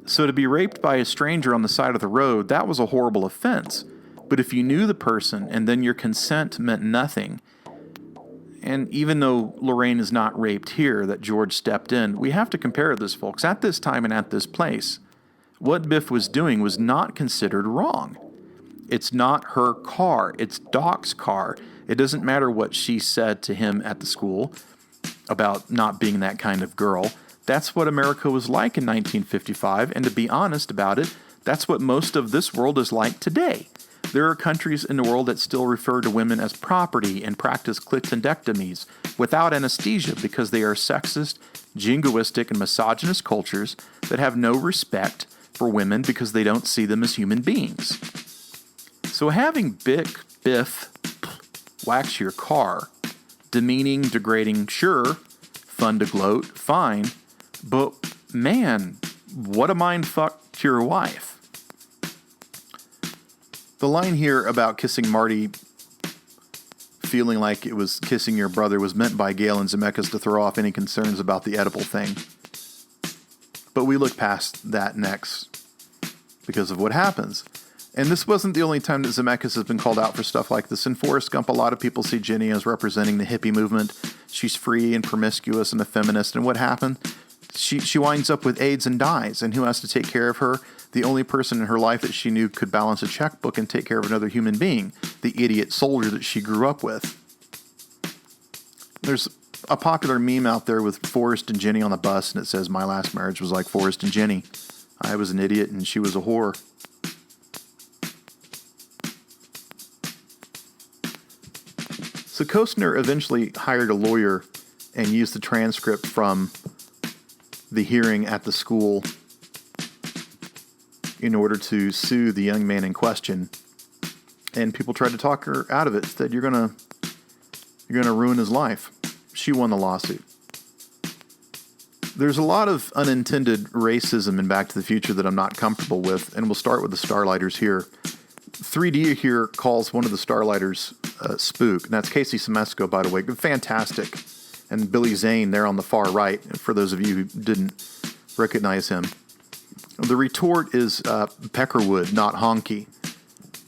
So to be raped by a stranger on the side of the road, that was a horrible offense. But if you knew the person and then your consent meant nothing, and even though Lorraine is not raped here, that George stepped in, we have to compare this, folks. At this time and at this place, what Biff was doing was not considered wrong. It's not her car. It's Doc's car. It doesn't matter what she said to him at the school about not being that kind of girl. That's what America was like in 1955, and to be honest about it, that's what most of this world is like today. There are countries in the world that still refer to women as property and practice clitondectomies without anesthesia because they are sexist, jingoistic, and misogynist cultures that have no respect for women because they don't see them as human beings. So having Biff wax your car, demeaning, degrading, sure, fun to gloat, fine, but man, what a mind fuck to your wife. The line here about kissing Marty, feeling like it was kissing your brother, was meant by Gale and Zemeckis to throw off any concerns about the Oedipal thing. But we look past that next because of what happens. And this wasn't the only time that Zemeckis has been called out for stuff like this. In Forrest Gump, a lot of people see Jenny as representing the hippie movement. She's free and promiscuous and a feminist. And what happened? She winds up with AIDS and dies. And who has to take care of her? The only person in her life that she knew could balance a checkbook and take care of another human being, the idiot soldier that she grew up with. There's a popular meme out there with Forrest and Jenny on the bus, and it says, "My last marriage was like Forrest and Jenny. I was an idiot and she was a whore." So Costner eventually hired a lawyer and used the transcript from the hearing at the school in order to sue the young man in question. And people tried to talk her out of it. Said, you're gonna ruin his life. She won the lawsuit. There's a lot of unintended racism in Back to the Future that I'm not comfortable with, and we'll start with the Starlighters here. 3D here calls one of the Starlighters Spook, and that's Casey Siemaszko, by the way. Fantastic. And Billy Zane there on the far right, for those of you who didn't recognize him. The retort is Peckerwood, not honky.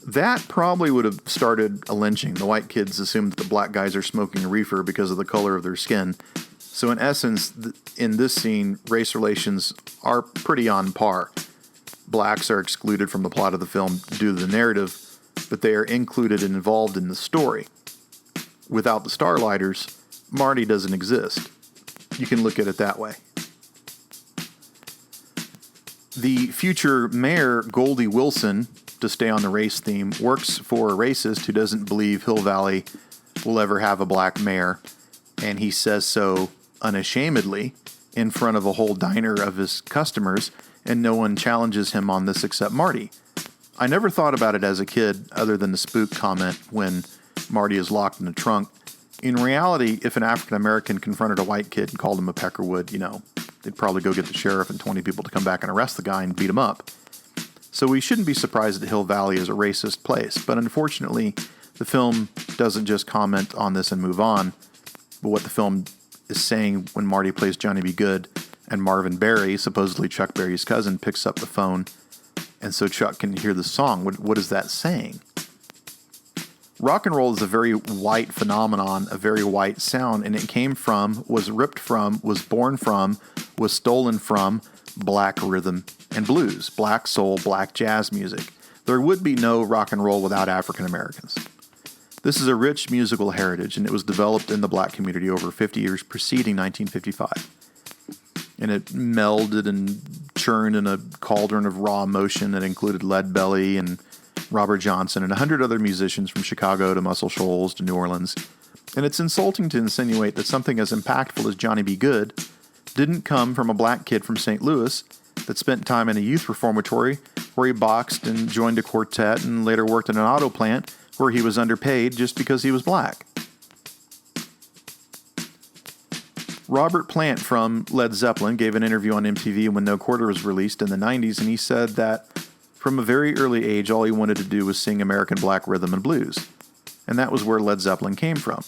That probably would have started a lynching. The white kids assume that the black guys are smoking a reefer because of the color of their skin. So in essence, in this scene, race relations are pretty on par. Blacks are excluded from the plot of the film due to the narrative, but they are included and involved in the story. Without the Starlighters, Marty doesn't exist. You can look at it that way. The future mayor, Goldie Wilson, to stay on the race theme, works for a racist who doesn't believe Hill Valley will ever have a black mayor, and he says so unashamedly in front of a whole diner of his customers, and no one challenges him on this except Marty. I never thought about it as a kid, other than the spook comment when Marty is locked in the trunk. In reality, if an African-American confronted a white kid and called him a Peckerwood, they'd probably go get the sheriff and 20 people to come back and arrest the guy and beat him up. So we shouldn't be surprised that Hill Valley is a racist place. But unfortunately, the film doesn't just comment on this and move on. But what the film is saying when Marty plays Johnny B. Good and Marvin Berry, supposedly Chuck Berry's cousin, picks up the phone, and so Chuck can hear the song. What is that saying? Rock and roll is a very white phenomenon, a very white sound, and it came from, was ripped from, was born from, was stolen from black rhythm and blues, black soul, black jazz music. There would be no rock and roll without African Americans. This is a rich musical heritage, and it was developed in the black community over 50 years preceding 1955. And it melded and churned in a cauldron of raw emotion that included Lead Belly and Robert Johnson and 100 other musicians from Chicago to Muscle Shoals to New Orleans. And it's insulting to insinuate that something as impactful as Johnny B. Good didn't come from a black kid from St. Louis that spent time in a youth reformatory where he boxed and joined a quartet and later worked in an auto plant where he was underpaid just because he was black. Robert Plant from Led Zeppelin gave an interview on MTV when No Quarter was released in the 90s, and he said that from a very early age, all he wanted to do was sing American black rhythm and blues. And that was where Led Zeppelin came from.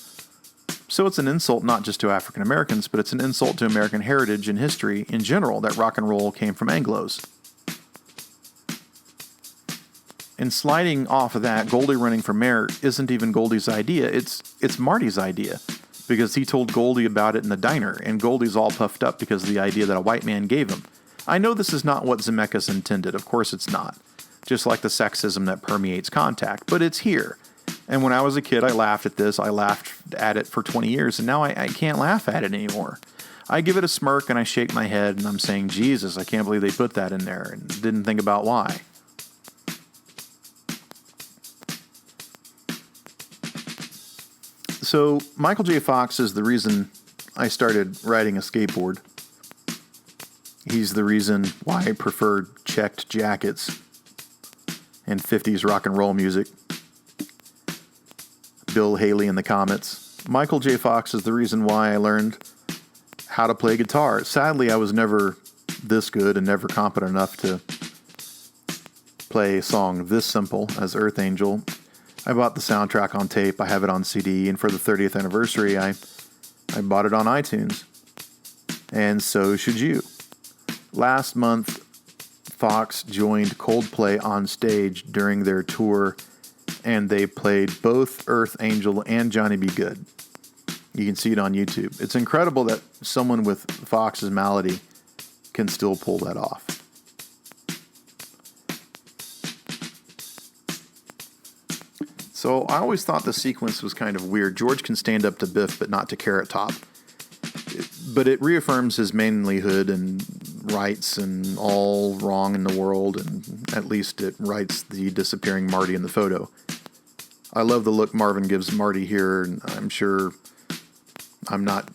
So it's an insult not just to African Americans, but it's an insult to American heritage and history in general that rock and roll came from Anglos. And sliding off of that, Goldie running for mayor isn't even Goldie's idea. It's Marty's idea, because he told Goldie about it in the diner, and Goldie's all puffed up because of the idea that a white man gave him. I know this is not what Zemeckis intended. Of course it's not. Just like the sexism that permeates Contact. But it's here. And when I was a kid, I laughed at this. I laughed at it for 20 years, and now I can't laugh at it anymore. I give it a smirk, and I shake my head, and I'm saying, Jesus, I can't believe they put that in there, and didn't think about why. So Michael J. Fox is the reason I started riding a skateboard. He's the reason why I preferred checked jackets and 50s rock and roll music. Bill Haley and the Comets. Michael J. Fox is the reason why I learned how to play guitar. Sadly, I was never this good and never competent enough to play a song this simple as Earth Angel. I bought the soundtrack on tape. I have it on CD, and for the 30th anniversary, I bought it on iTunes. And so should you. Last month, Fox joined Coldplay on stage during their tour, and they played both Earth Angel and Johnny B. Good. You can see it on YouTube. It's incredible that someone with Fox's malady can still pull that off. So I always thought the sequence was kind of weird. George can stand up to Biff, but not to Carrot Top. But it reaffirms his manlyhood and rights and all wrong in the world, and at least it rights the disappearing Marty in the photo. I love the look Marvin gives Marty here, and I'm not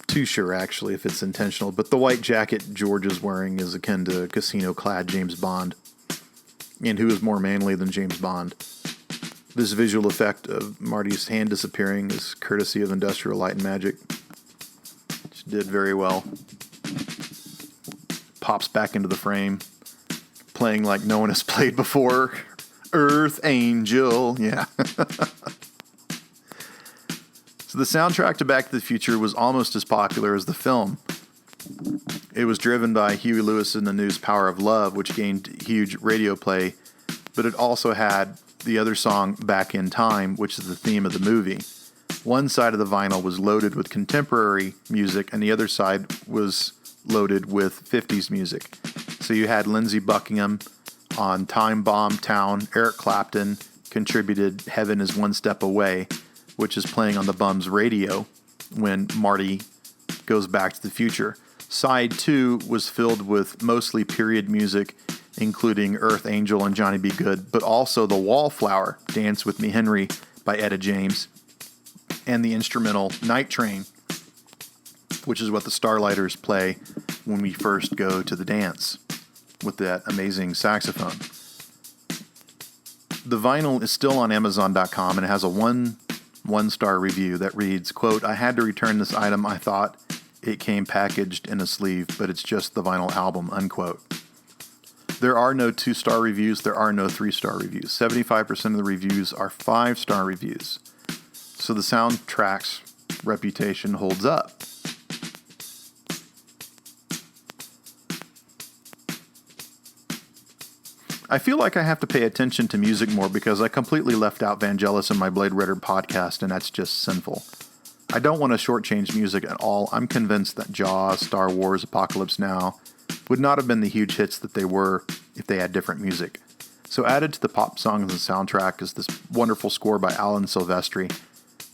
too sure actually if it's intentional, but the white jacket George is wearing is akin to casino-clad James Bond. And who is more manly than James Bond? This visual effect of Marty's hand disappearing is courtesy of Industrial Light and Magic. She did very well. Pops back into the frame, playing like no one has played before. Earth Angel, yeah. So the soundtrack to Back to the Future was almost as popular as the film. It was driven by Huey Lewis and the News' Power of Love, which gained huge radio play, but it also had the other song, Back in Time, which is the theme of the movie. One side of the vinyl was loaded with contemporary music, and the other side was loaded with 50s music. So you had Lindsey Buckingham on Time Bomb Town. Eric Clapton contributed Heaven is One Step Away, which is playing on the Bums radio when Marty goes back to the future. Side 2 was filled with mostly period music, including Earth Angel and Johnny B. Good, but also the Wallflower, Dance With Me Henry by Etta James, and the instrumental Night Train, which is what the Starlighters play when we first go to the dance with that amazing saxophone. The vinyl is still on Amazon.com, and it has a one-star review that reads, quote, I had to return this item. I thought it came packaged in a sleeve, but it's just the vinyl album, unquote. There are no 2-star reviews. There are no 3-star reviews. 75% of the reviews are 5-star reviews. So the soundtrack's reputation holds up. I feel like I have to pay attention to music more because I completely left out Vangelis in my Blade Runner podcast, and that's just sinful. I don't want to shortchange music at all. I'm convinced that Jaws, Star Wars, Apocalypse Now would not have been the huge hits that they were if they had different music. So added to the pop songs and soundtrack is this wonderful score by Alan Silvestri.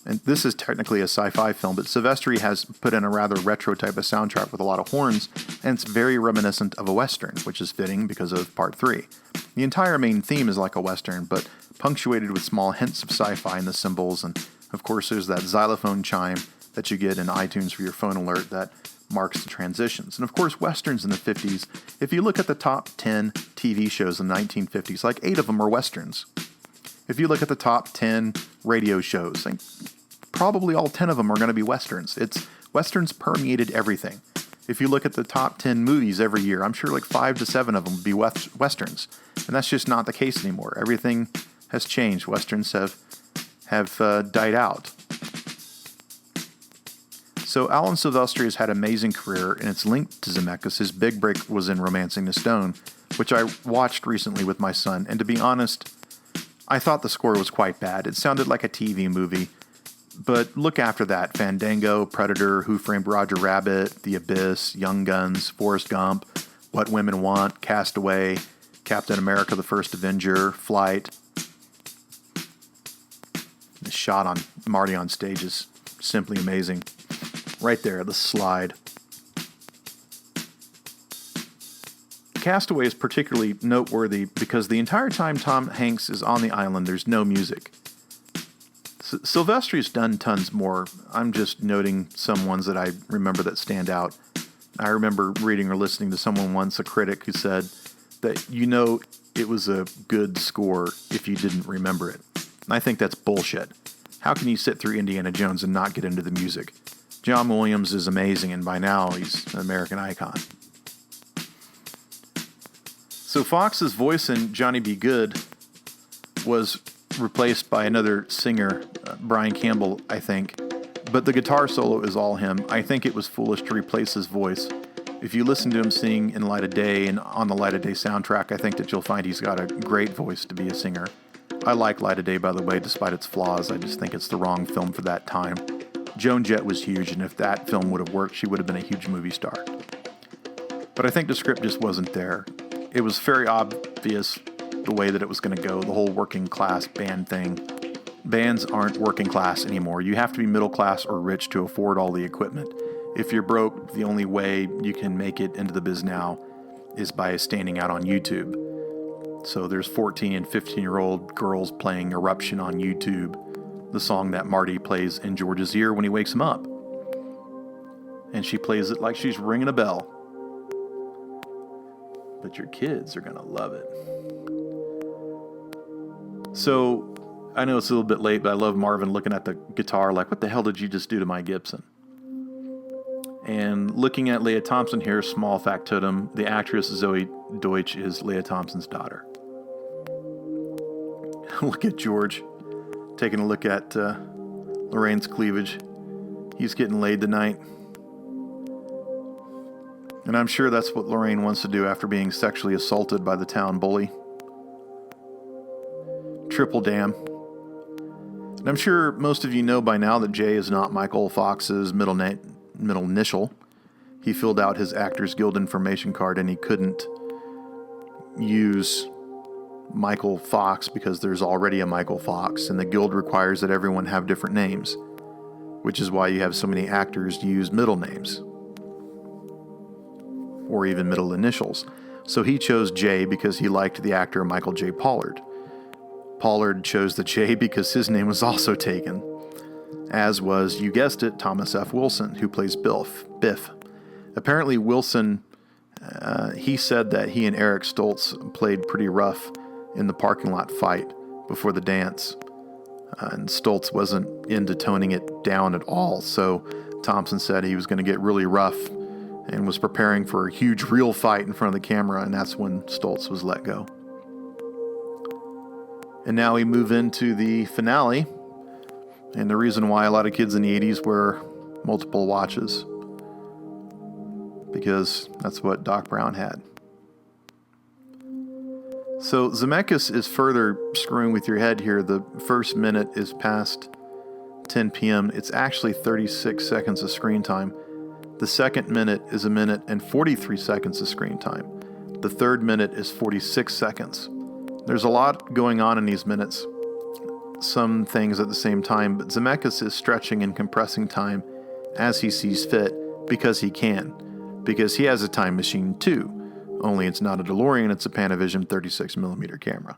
And this is technically a sci-fi film, but Silvestri has put in a rather retro type of soundtrack with a lot of horns, and it's very reminiscent of a Western, which is fitting because of Part 3. The entire main theme is like a Western, but punctuated with small hints of sci-fi in the symbols, and of course there's that xylophone chime that you get in iTunes for your phone alert that marks the transitions. And of course, Westerns in the 50s, if you look at the top 10 TV shows in the 1950s, like 8 of them are Westerns. If you look at the top 10 radio shows, like probably all 10 of them are going to be Westerns. Westerns permeated everything. If you look at the top 10 movies every year, I'm sure like 5 to 7 of them would be Westerns. And that's just not the case anymore. Everything has changed. Westerns have died out. So Alan Silvestri has had an amazing career, and it's linked to Zemeckis. His big break was in Romancing the Stone, which I watched recently with my son. And to be honest, I thought the score was quite bad. It sounded like a TV movie. But look after that. Fandango, Predator, Who Framed Roger Rabbit, The Abyss, Young Guns, Forrest Gump, What Women Want, Castaway, Captain America, The First Avenger, Flight. The shot on Marty on stage is simply amazing. Right there, the slide. Castaway is particularly noteworthy because the entire time Tom Hanks is on the island, there's no music. Silvestri's done tons more. I'm just noting some ones that I remember that stand out. I remember reading or listening to someone once, a critic, who said that it was a good score if you didn't remember it. And I think that's bullshit. How can you sit through Indiana Jones and not get into the music? John Williams is amazing, and by now he's an American icon. So Fox's voice in Johnny Be Good was replaced by another singer, Brian Campbell, I think. But the guitar solo is all him. I think it was foolish to replace his voice. If you listen to him sing in Light of Day and on the Light of Day soundtrack, I think that you'll find he's got a great voice to be a singer. I like Light of Day, by the way, despite its flaws. I just think it's the wrong film for that time. Joan Jett was huge, and if that film would have worked, she would have been a huge movie star. But I think the script just wasn't there. It was very obvious the way that it was going to go, the whole working class band thing. Bands aren't working class anymore. You have to be middle class or rich to afford all the equipment. If you're broke, the only way you can make it into the biz now is by standing out on YouTube. So there's 14 and 15-year-old girls playing Eruption on YouTube, the song that Marty plays in George's ear when he wakes him up. And she plays it like she's ringing a bell. But your kids are going to love it. So, I know it's a little bit late, but I love Marvin looking at the guitar like, what the hell did you just do to my Gibson? And looking at Leah Thompson here, small factotum, the actress Zoe Deutsch is Leah Thompson's daughter. Look at George taking a look at Lorraine's cleavage. He's getting laid tonight. And I'm sure that's what Lorraine wants to do after being sexually assaulted by the town bully. Triple damn. And I'm sure most of you know by now that Jay is not Michael Fox's middle initial. He filled out his Actors Guild information card and he couldn't use Michael Fox because there's already a Michael Fox, and the guild requires that everyone have different names, which is why you have so many actors use middle names or even middle initials. So he chose J because he liked the actor Michael J. Pollard. Pollard chose the J because his name was also taken, as was, you guessed it, Thomas F. Wilson, who plays Biff. Apparently Wilson, he said that he and Eric Stoltz played pretty rough in the parking lot fight before the dance. And Stoltz wasn't into toning it down at all, so Thompson said he was going to get really rough and was preparing for a huge real fight in front of the camera, and that's when Stoltz was let go. And now we move into the finale, and the reason why a lot of kids in the 80s wear multiple watches, because that's what Doc Brown had. So Zemeckis is further screwing with your head here. The first minute is past 10 p.m. It's actually 36 seconds of screen time. The second minute is a minute and 43 seconds of screen time. The third minute is 46 seconds. There's a lot going on in these minutes, some things at the same time, but Zemeckis is stretching and compressing time as he sees fit because he can, because he has a time machine too, only it's not a DeLorean, it's a Panavision 36mm camera.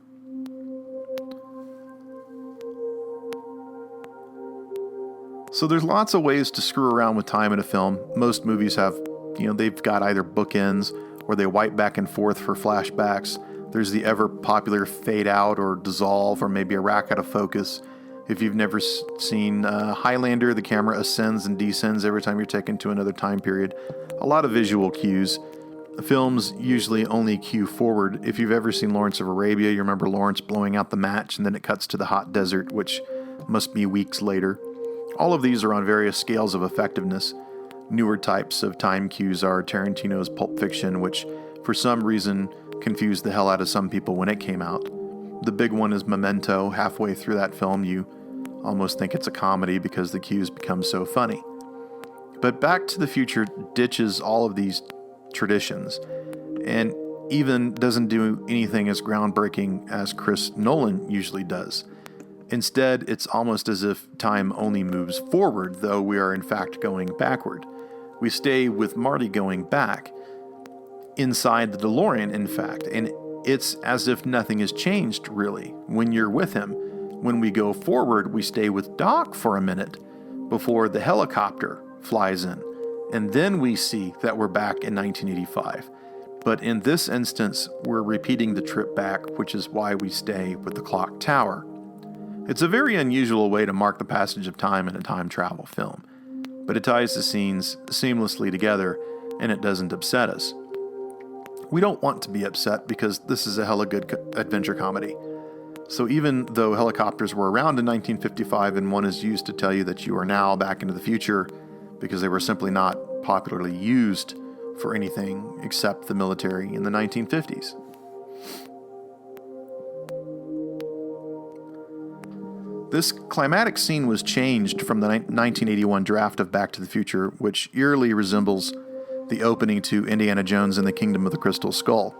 So there's lots of ways to screw around with time in a film. Most movies have, they've got either bookends or they wipe back and forth for flashbacks. There's the ever popular fade out or dissolve or maybe a rack out of focus. If you've never seen Highlander, the camera ascends and descends every time you're taken to another time period. A lot of visual cues. Films usually only cue forward. If you've ever seen Lawrence of Arabia, you remember Lawrence blowing out the match and then it cuts to the hot desert, which must be weeks later. All of these are on various scales of effectiveness. Newer types of time cues are Tarantino's Pulp Fiction, which for some reason confused the hell out of some people when it came out. The big one is Memento. Halfway through that film, you almost think it's a comedy because the cues become so funny. But Back to the Future ditches all of these traditions and even doesn't do anything as groundbreaking as Chris Nolan usually does. Instead, it's almost as if time only moves forward, though we are in fact going backward. We stay with Marty going back, inside the DeLorean, in fact, and it's as if nothing has changed, really, when you're with him. When we go forward, we stay with Doc for a minute before the helicopter flies in, and then we see that we're back in 1985. But in this instance, we're repeating the trip back, which is why we stay with the clock tower. It's a very unusual way to mark the passage of time in a time travel film, but it ties the scenes seamlessly together, and it doesn't upset us. We don't want to be upset because this is a hella good adventure comedy. So even though helicopters were around in 1955 and one is used to tell you that you are now back into the future because they were simply not popularly used for anything except the military in the 1950s. This climatic scene was changed from the 1981 draft of Back to the Future, which eerily resembles the opening to Indiana Jones and the Kingdom of the Crystal Skull.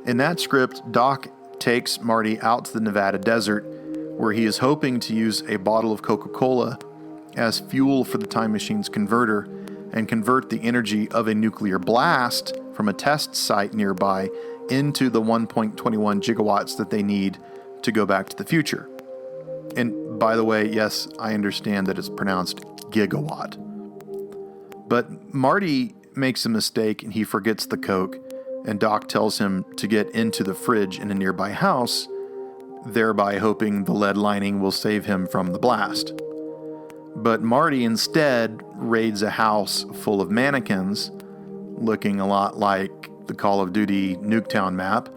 In that script, Doc takes Marty out to the Nevada desert, where he is hoping to use a bottle of Coca-Cola as fuel for the time machine's converter and convert the energy of a nuclear blast from a test site nearby into the 1.21 gigawatts that they need to go back to the future. And by the way, yes, I understand that it's pronounced gigawatt. But Marty makes a mistake and he forgets the Coke, and Doc tells him to get into the fridge in a nearby house, thereby hoping the lead lining will save him from the blast. But Marty instead raids a house full of mannequins, looking a lot like the Call of Duty Nuketown map,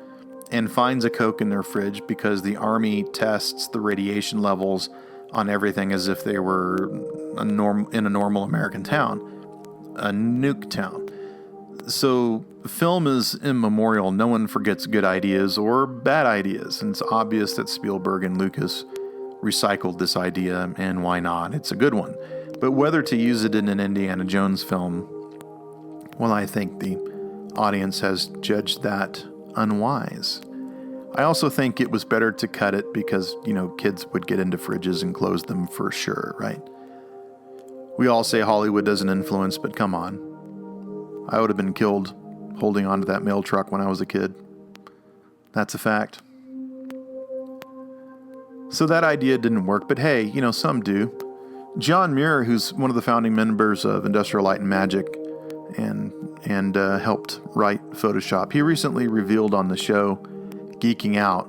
and finds a Coke in their fridge because the Army tests the radiation levels on everything as if they were in a normal American town, a nuke town. So film is immemorial. No one forgets good ideas or bad ideas, and it's obvious that Spielberg and Lucas recycled this idea, and why not? It's a good one. But whether to use it in an Indiana Jones film, well, I think the audience has judged that unwise. I also think it was better to cut it because, kids would get into fridges and close them for sure, right? We all say Hollywood doesn't influence, but come on. I would have been killed holding onto that mail truck when I was a kid. That's a fact. So that idea didn't work, but hey, some do. John Muir, who's one of the founding members of Industrial Light and Magic and helped write Photoshop, he recently revealed on the show Geeking Out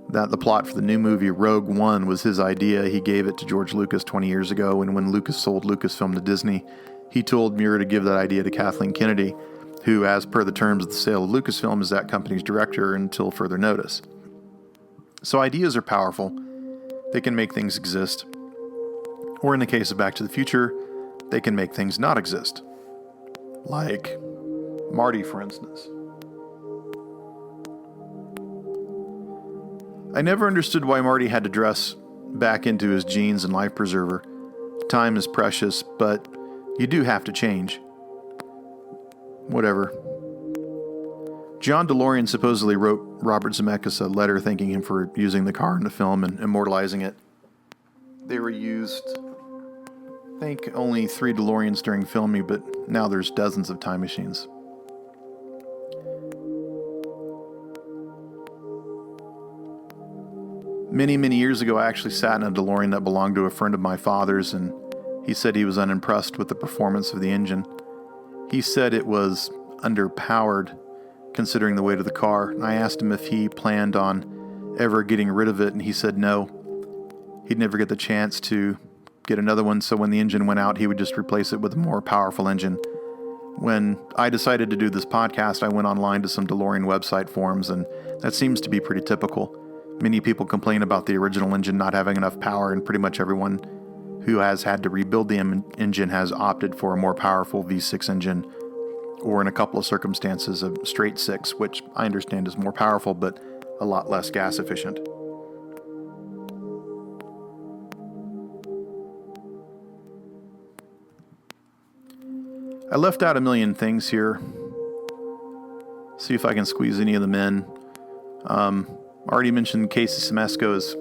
that the plot for the new movie Rogue One was his idea. He gave it to George Lucas 20 years ago, and when Lucas sold Lucasfilm to Disney, he told Muir to give that idea to Kathleen Kennedy, who, as per the terms of the sale of Lucasfilm, is that company's director until further notice. So ideas are powerful. They can make things exist. Or in the case of Back to the Future, they can make things not exist. Like Marty, for instance. I never understood why Marty had to dress back into his jeans and life preserver. Time is precious, but you do have to change. Whatever. John DeLorean supposedly wrote Robert Zemeckis a letter thanking him for using the car in the film and immortalizing it. They were used, I think, only 3 DeLoreans during filming, but now there's dozens of time machines. Many, many years ago, I actually sat in a DeLorean that belonged to a friend of my father's, and he said he was unimpressed with the performance of the engine. He said it was underpowered, considering the weight of the car. And I asked him if he planned on ever getting rid of it, and he said no. He'd never get the chance to get another one, so when the engine went out, he would just replace it with a more powerful engine. When I decided to do this podcast, I went online to some DeLorean website forums, and that seems to be pretty typical. Many people complain about the original engine not having enough power, and pretty much everyone who has had to rebuild the engine has opted for a more powerful V6 engine, or in a couple of circumstances, a straight 6, which I understand is more powerful, but a lot less gas efficient. I left out a million things here. See if I can squeeze any of them in. I already mentioned Casey Siemaszko's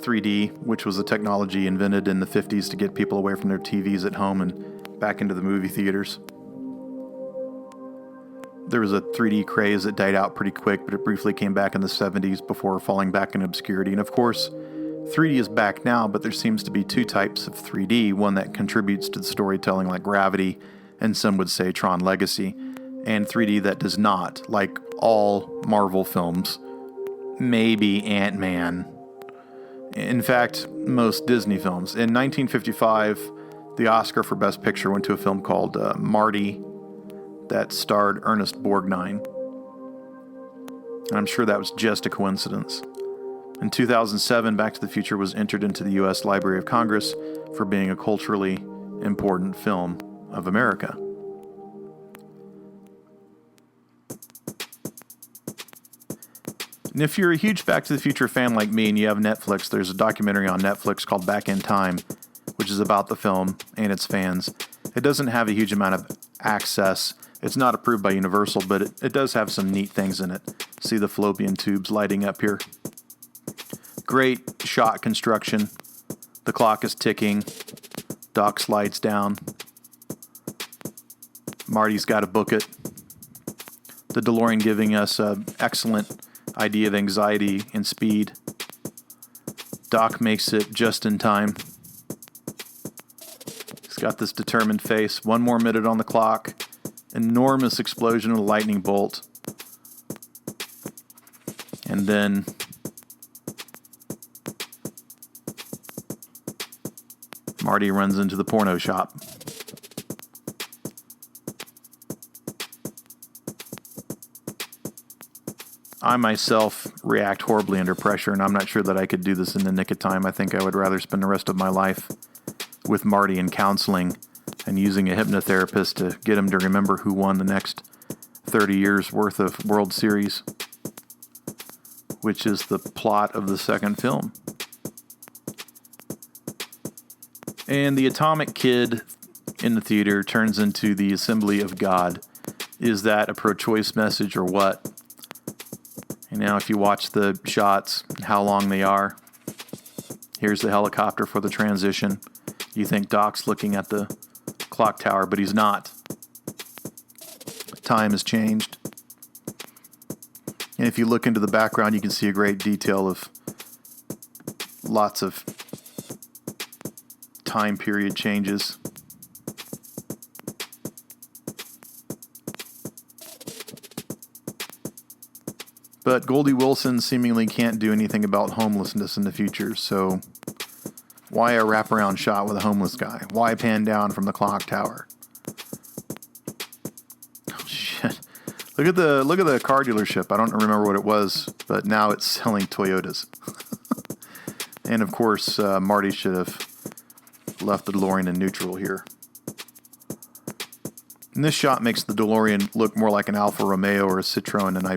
3D, which was a technology invented in the 50s to get people away from their TVs at home and back into the movie theaters. There was a 3D craze that died out pretty quick, but it briefly came back in the 70s before falling back in obscurity. And of course, 3D is back now, but there seems to be two types of 3D, one that contributes to the storytelling like Gravity, and some would say Tron Legacy, and 3D that does not, like all Marvel films, maybe Ant-Man. In fact, most Disney films. In 1955, the Oscar for Best Picture went to a film called Marty that starred Ernest Borgnine. And I'm sure that was just a coincidence. In 2007, Back to the Future was entered into the U.S. Library of Congress for being a culturally important film of America. And if you're a huge Back to the Future fan like me and you have Netflix, there's a documentary on Netflix called Back in Time, which is about the film and its fans. It doesn't have a huge amount of access. It's not approved by Universal, but it does have some neat things in it. See the fallopian tubes lighting up here. Great shot construction. The clock is ticking. Doc slides down. Marty's got to book it. The DeLorean giving us an excellent idea of anxiety and speed. Doc makes it just in time. He's got this determined face. 1 more minute on the clock. Enormous explosion of a lightning bolt. And then Marty runs into the porno shop. I myself react horribly under pressure, and I'm not sure that I could do this in the nick of time. I think I would rather spend the rest of my life with Marty in counseling and using a hypnotherapist to get him to remember who won the next 30 years worth of World Series, which is the plot of the second film. And the atomic kid in the theater turns into the assembly of God. Is that a pro-choice message or what? And now if you watch the shots, how long they are, here's the helicopter for the transition. You think Doc's looking at the clock tower, but he's not. Time has changed. And if you look into the background, you can see a great detail of lots of time period changes. But Goldie Wilson seemingly can't do anything about homelessness in the future, so why a wraparound shot with a homeless guy? Why pan down from the clock tower? Oh, shit. Look at the car dealership. I don't remember what it was, but now it's selling Toyotas. And of course, Marty should have left the DeLorean in neutral here. And this shot makes the DeLorean look more like an Alfa Romeo or a Citroen, and I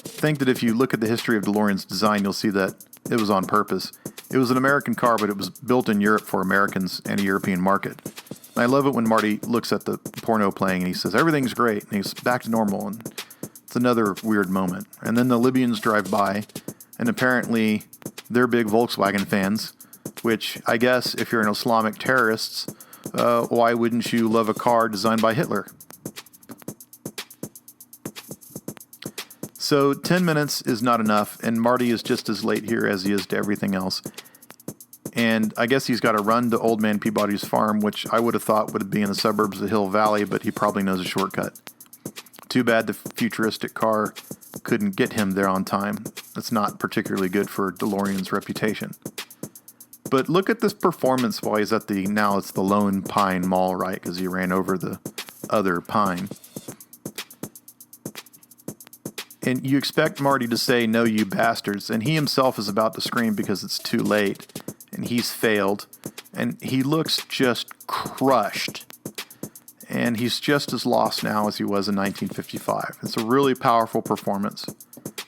think that if you look at the history of DeLorean's design, you'll see that it was on purpose. It was an American car, but it was built in Europe for Americans and a European market. And I love it when Marty looks at the porno playing and he says, everything's great, and he's back to normal, and it's another weird moment. And then the Libyans drive by, and apparently they're big Volkswagen fans, which I guess if you're an Islamic terrorist, why wouldn't you love a car designed by Hitler? So 10 minutes is not enough, and Marty is just as late here as he is to everything else. And I guess he's got to run to Old Man Peabody's farm, which I would have thought would be in the suburbs of Hill Valley, but he probably knows a shortcut. Too bad the futuristic car couldn't get him there on time. That's not particularly good for DeLorean's reputation. But look at this performance while he's at now it's the Lone Pine Mall, right? Because he ran over the other pine. And you expect Marty to say, no, you bastards. And he himself is about to scream because it's too late. And he's failed. And he looks just crushed. And he's just as lost now as he was in 1955. It's a really powerful performance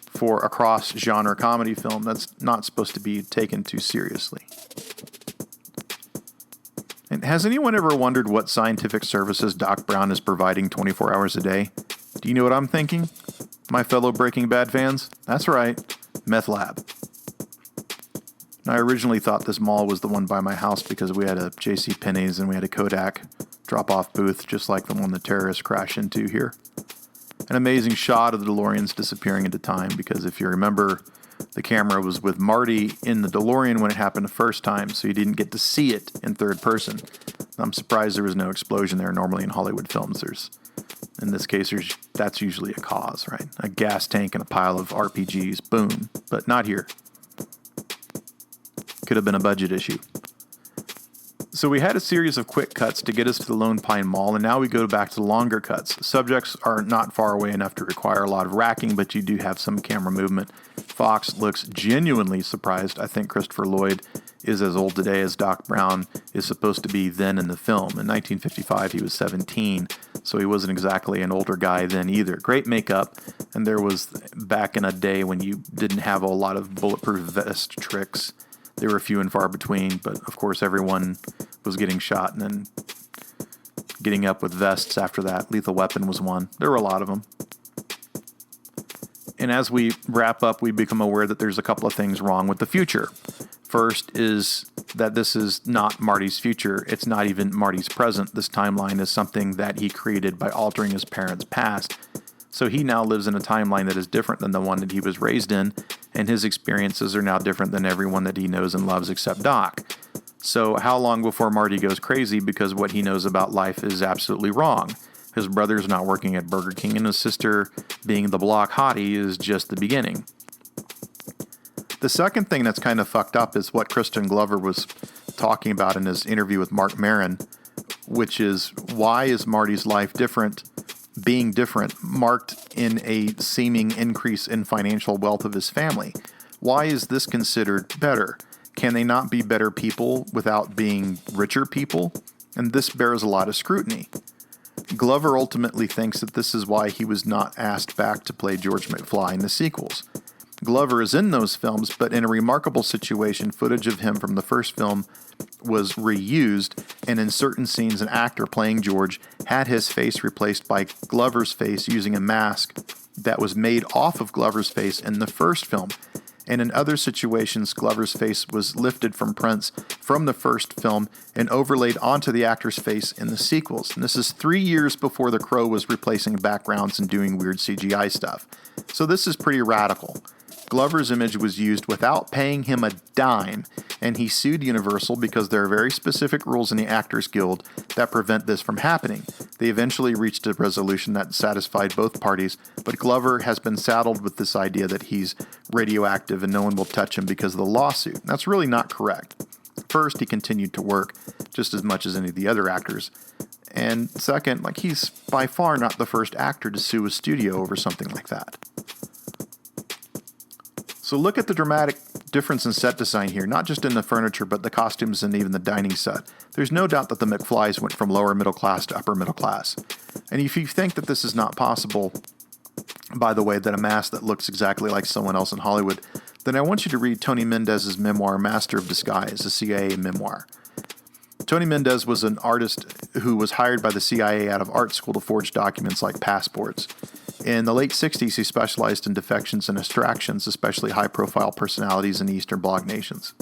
for a cross-genre comedy film that's not supposed to be taken too seriously. And has anyone ever wondered what scientific services Doc Brown is providing 24 hours a day? Do you know what I'm thinking? My fellow Breaking Bad fans? That's right, meth lab. I originally thought this mall was the one by my house because we had a JCPenney's and we had a Kodak drop-off booth just like the one the terrorists crashed into here. An amazing shot of the DeLoreans disappearing into time because if you remember, the camera was with Marty in the DeLorean when it happened the first time, so you didn't get to see it in third person. I'm surprised there was no explosion there. Normally in Hollywood films, in this case, that's usually a cause, right? A gas tank and a pile of RPGs, boom. But not here. Could have been a budget issue. So we had a series of quick cuts to get us to the Lone Pine Mall, and now we go back to the longer cuts. Subjects are not far away enough to require a lot of racking, but you do have some camera movement. Fox looks genuinely surprised. I think Christopher Lloyd is as old today as Doc Brown is supposed to be then in the film. In 1955, he was 17, so he wasn't exactly an older guy then either. Great makeup, and there was, back in a day when you didn't have a lot of bulletproof vest tricks, they were few and far between, but of course everyone was getting shot and then getting up with vests after that. Lethal Weapon was one. There were a lot of them. And as we wrap up, we become aware that there's a couple of things wrong with the future. First is that this is not Marty's future. It's not even Marty's present. This timeline is something that he created by altering his parents' past. So he now lives in a timeline that is different than the one that he was raised in, and his experiences are now different than everyone that he knows and loves except Doc. So how long before Marty goes crazy because what he knows about life is absolutely wrong? His brother's not working at Burger King, and his sister being the block hottie is just the beginning. The second thing that's kind of fucked up is what Crispin Glover was talking about in his interview with Mark Maron, which is why is Marty's life different, being different, marked in a seeming increase in financial wealth of his family? Why is this considered better? Can they not be better people without being richer people? And this bears a lot of scrutiny. Glover ultimately thinks that this is why he was not asked back to play George McFly in the sequels. Glover is in those films, but in a remarkable situation, footage of him from the first film was reused, and in certain scenes, an actor playing George had his face replaced by Glover's face using a mask that was made off of Glover's face in the first film. And in other situations, Glover's face was lifted from prints from the first film and overlaid onto the actor's face in the sequels. And this is 3 years before The Crow was replacing backgrounds and doing weird CGI stuff. So this is pretty radical. Glover's image was used without paying him a dime, and he sued Universal because there are very specific rules in the Actors Guild that prevent this from happening. They eventually reached a resolution that satisfied both parties, but Glover has been saddled with this idea that he's radioactive and no one will touch him because of the lawsuit. That's really not correct. First, he continued to work just as much as any of the other actors. And second, he's by far not the first actor to sue a studio over something like that. So look at the dramatic difference in set design here, not just in the furniture, but the costumes and even the dining set. There's no doubt that the McFlys went from lower middle class to upper middle class. And if you think that this is not possible, by the way, that a mask that looks exactly like someone else in Hollywood, then I want you to read Tony Mendez's memoir, Master of Disguise, a CIA memoir. Tony Mendez was an artist who was hired by the CIA out of art school to forge documents like passports. In the late 60s, he specialized in defections and extractions, especially high-profile personalities in the Eastern Bloc nations.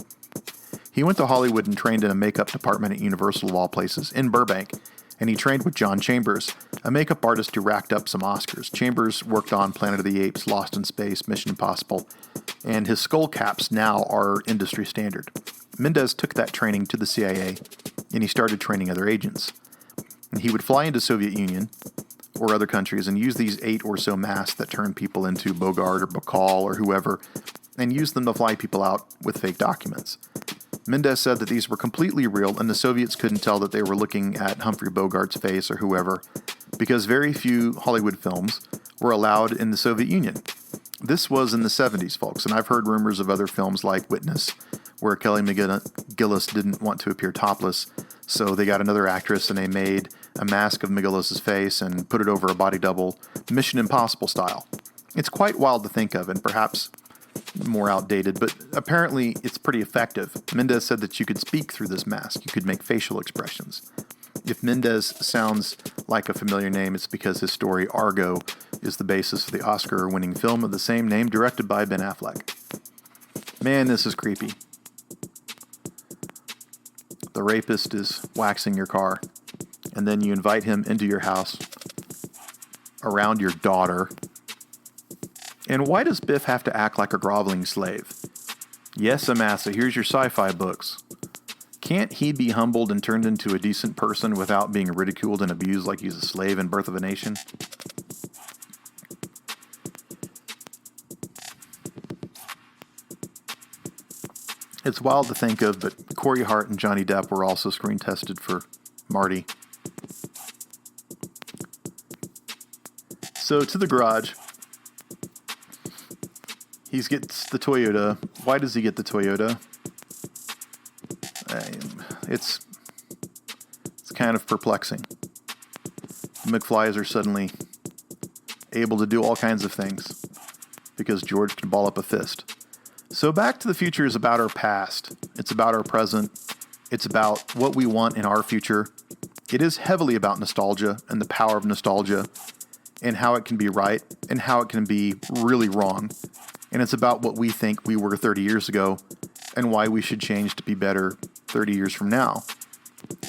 He went to Hollywood and trained in a makeup department at Universal of all places, in Burbank, and he trained with John Chambers, a makeup artist who racked up some Oscars. Chambers worked on Planet of the Apes, Lost in Space, Mission Impossible, and his skull caps now are industry standard. Mendez took that training to the CIA, and he started training other agents. And he would fly into Soviet Union or other countries and use these 8 or so masks that turn people into Bogart or Bacall or whoever, and use them to fly people out with fake documents. Mendez said that these were completely real, and the Soviets couldn't tell that they were looking at Humphrey Bogart's face or whoever, because very few Hollywood films were allowed in the Soviet Union. This was in the 70s, folks, and I've heard rumors of other films like Witness, where Kelly McGillis didn't want to appear topless, so they got another actress and they made a mask of McGillis' face and put it over a body double, Mission Impossible style. It's quite wild to think of, and perhaps more outdated, but apparently it's pretty effective. Mendez said that you could speak through this mask. You could make facial expressions. If Mendez sounds like a familiar name, it's because his story Argo is the basis of the Oscar-winning film of the same name, directed by Ben Affleck. Man, this is creepy. The rapist is waxing your car, and then you invite him into your house around your daughter. And why does Biff have to act like a groveling slave? Yes, Amasa, here's your sci-fi books. Can't he be humbled and turned into a decent person without being ridiculed and abused like he's a slave in Birth of a Nation? It's wild to think of, but Corey Hart and Johnny Depp were also screen tested for Marty. So to the garage. He gets the Toyota. Why does he get the Toyota? It's kind of perplexing. The McFlys are suddenly able to do all kinds of things because George can ball up a fist. So Back to the Future is about our past. It's about our present. It's about what we want in our future. It is heavily about nostalgia and the power of nostalgia and how it can be right and how it can be really wrong. And it's about what we think we were 30 years ago and why we should change to be better 30 years from now.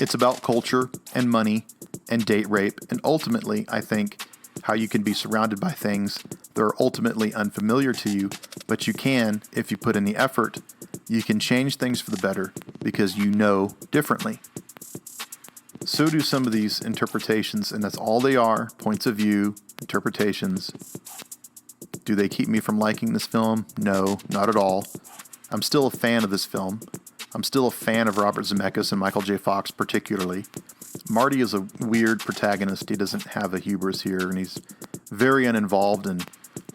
It's about culture and money and date rape, and ultimately, I think, how you can be surrounded by things that are ultimately unfamiliar to you, but you can, if you put in the effort, you can change things for the better because you know differently. So do some of these interpretations, and that's all they are, points of view, interpretations. Do they keep me from liking this film? No, not at all. I'm still a fan of this film. I'm still a fan of Robert Zemeckis and Michael J. Fox particularly. Marty is a weird protagonist. He doesn't have a hubris here, and he's very uninvolved in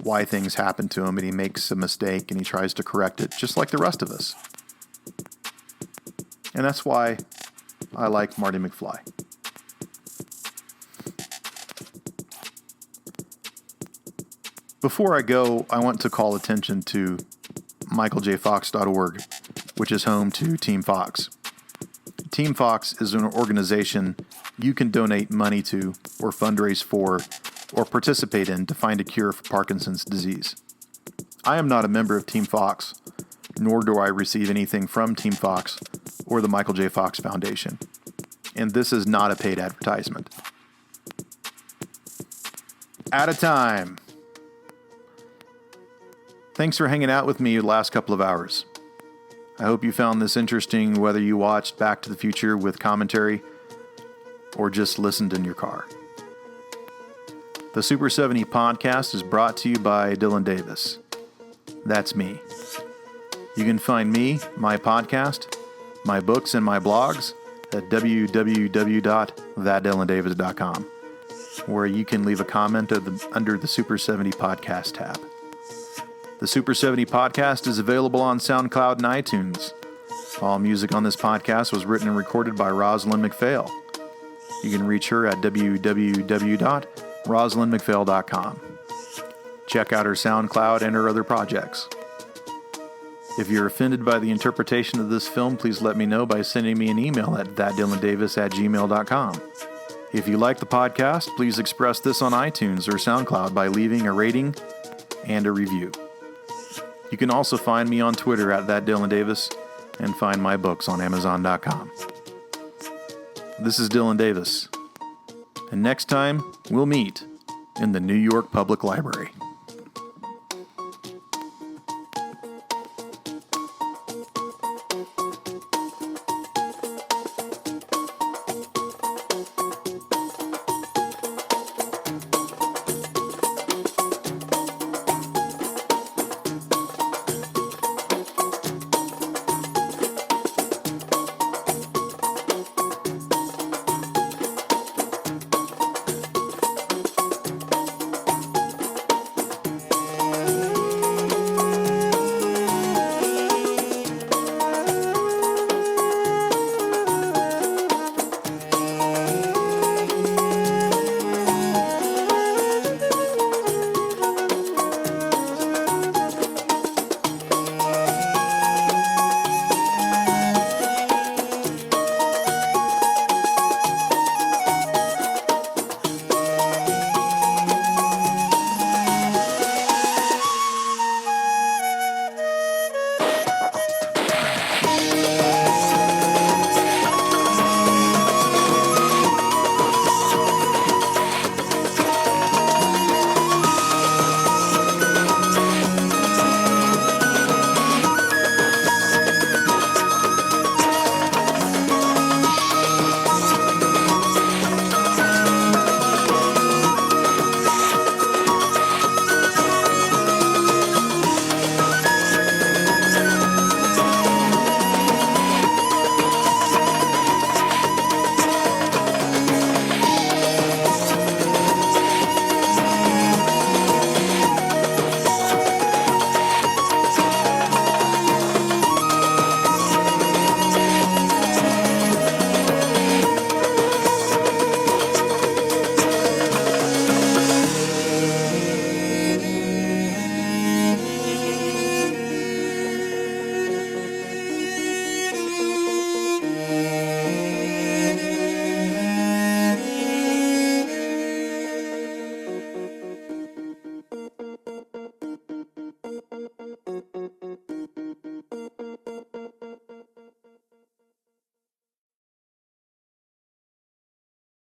why things happen to him, and he makes a mistake, and he tries to correct it, just like the rest of us. And that's why I like Marty McFly. Before I go, I want to call attention to michaeljfox.org, which is home to Team Fox. Team Fox is an organization you can donate money to or fundraise for or participate in to find a cure for Parkinson's disease. I am not a member of Team Fox, nor do I receive anything from Team Fox or the Michael J. Fox Foundation. And this is not a paid advertisement. Out of time. Thanks for hanging out with me the last couple of hours. I hope you found this interesting, whether you watched Back to the Future with commentary or just listened in your car. The Super 70 podcast is brought to you by Dylan Davis. That's me. You can find me, my podcast, my books, and my blogs at www.thatdylandavis.com, where you can leave a comment under the Super 70 podcast tab. The Super 70 podcast is available on SoundCloud and iTunes. All music on this podcast was written and recorded by Rosalind McPhail. You can reach her at www.rosalindmcphail.com. Check out her SoundCloud and her other projects. If you're offended by the interpretation of this film, please let me know by sending me an email at thatdylandavis@gmail.com. If you like the podcast, please express this on iTunes or SoundCloud by leaving a rating and a review. You can also find me on Twitter at thatdylandavis and find my books on Amazon.com. This is Dylan Davis, and next time we'll meet in the New York Public Library.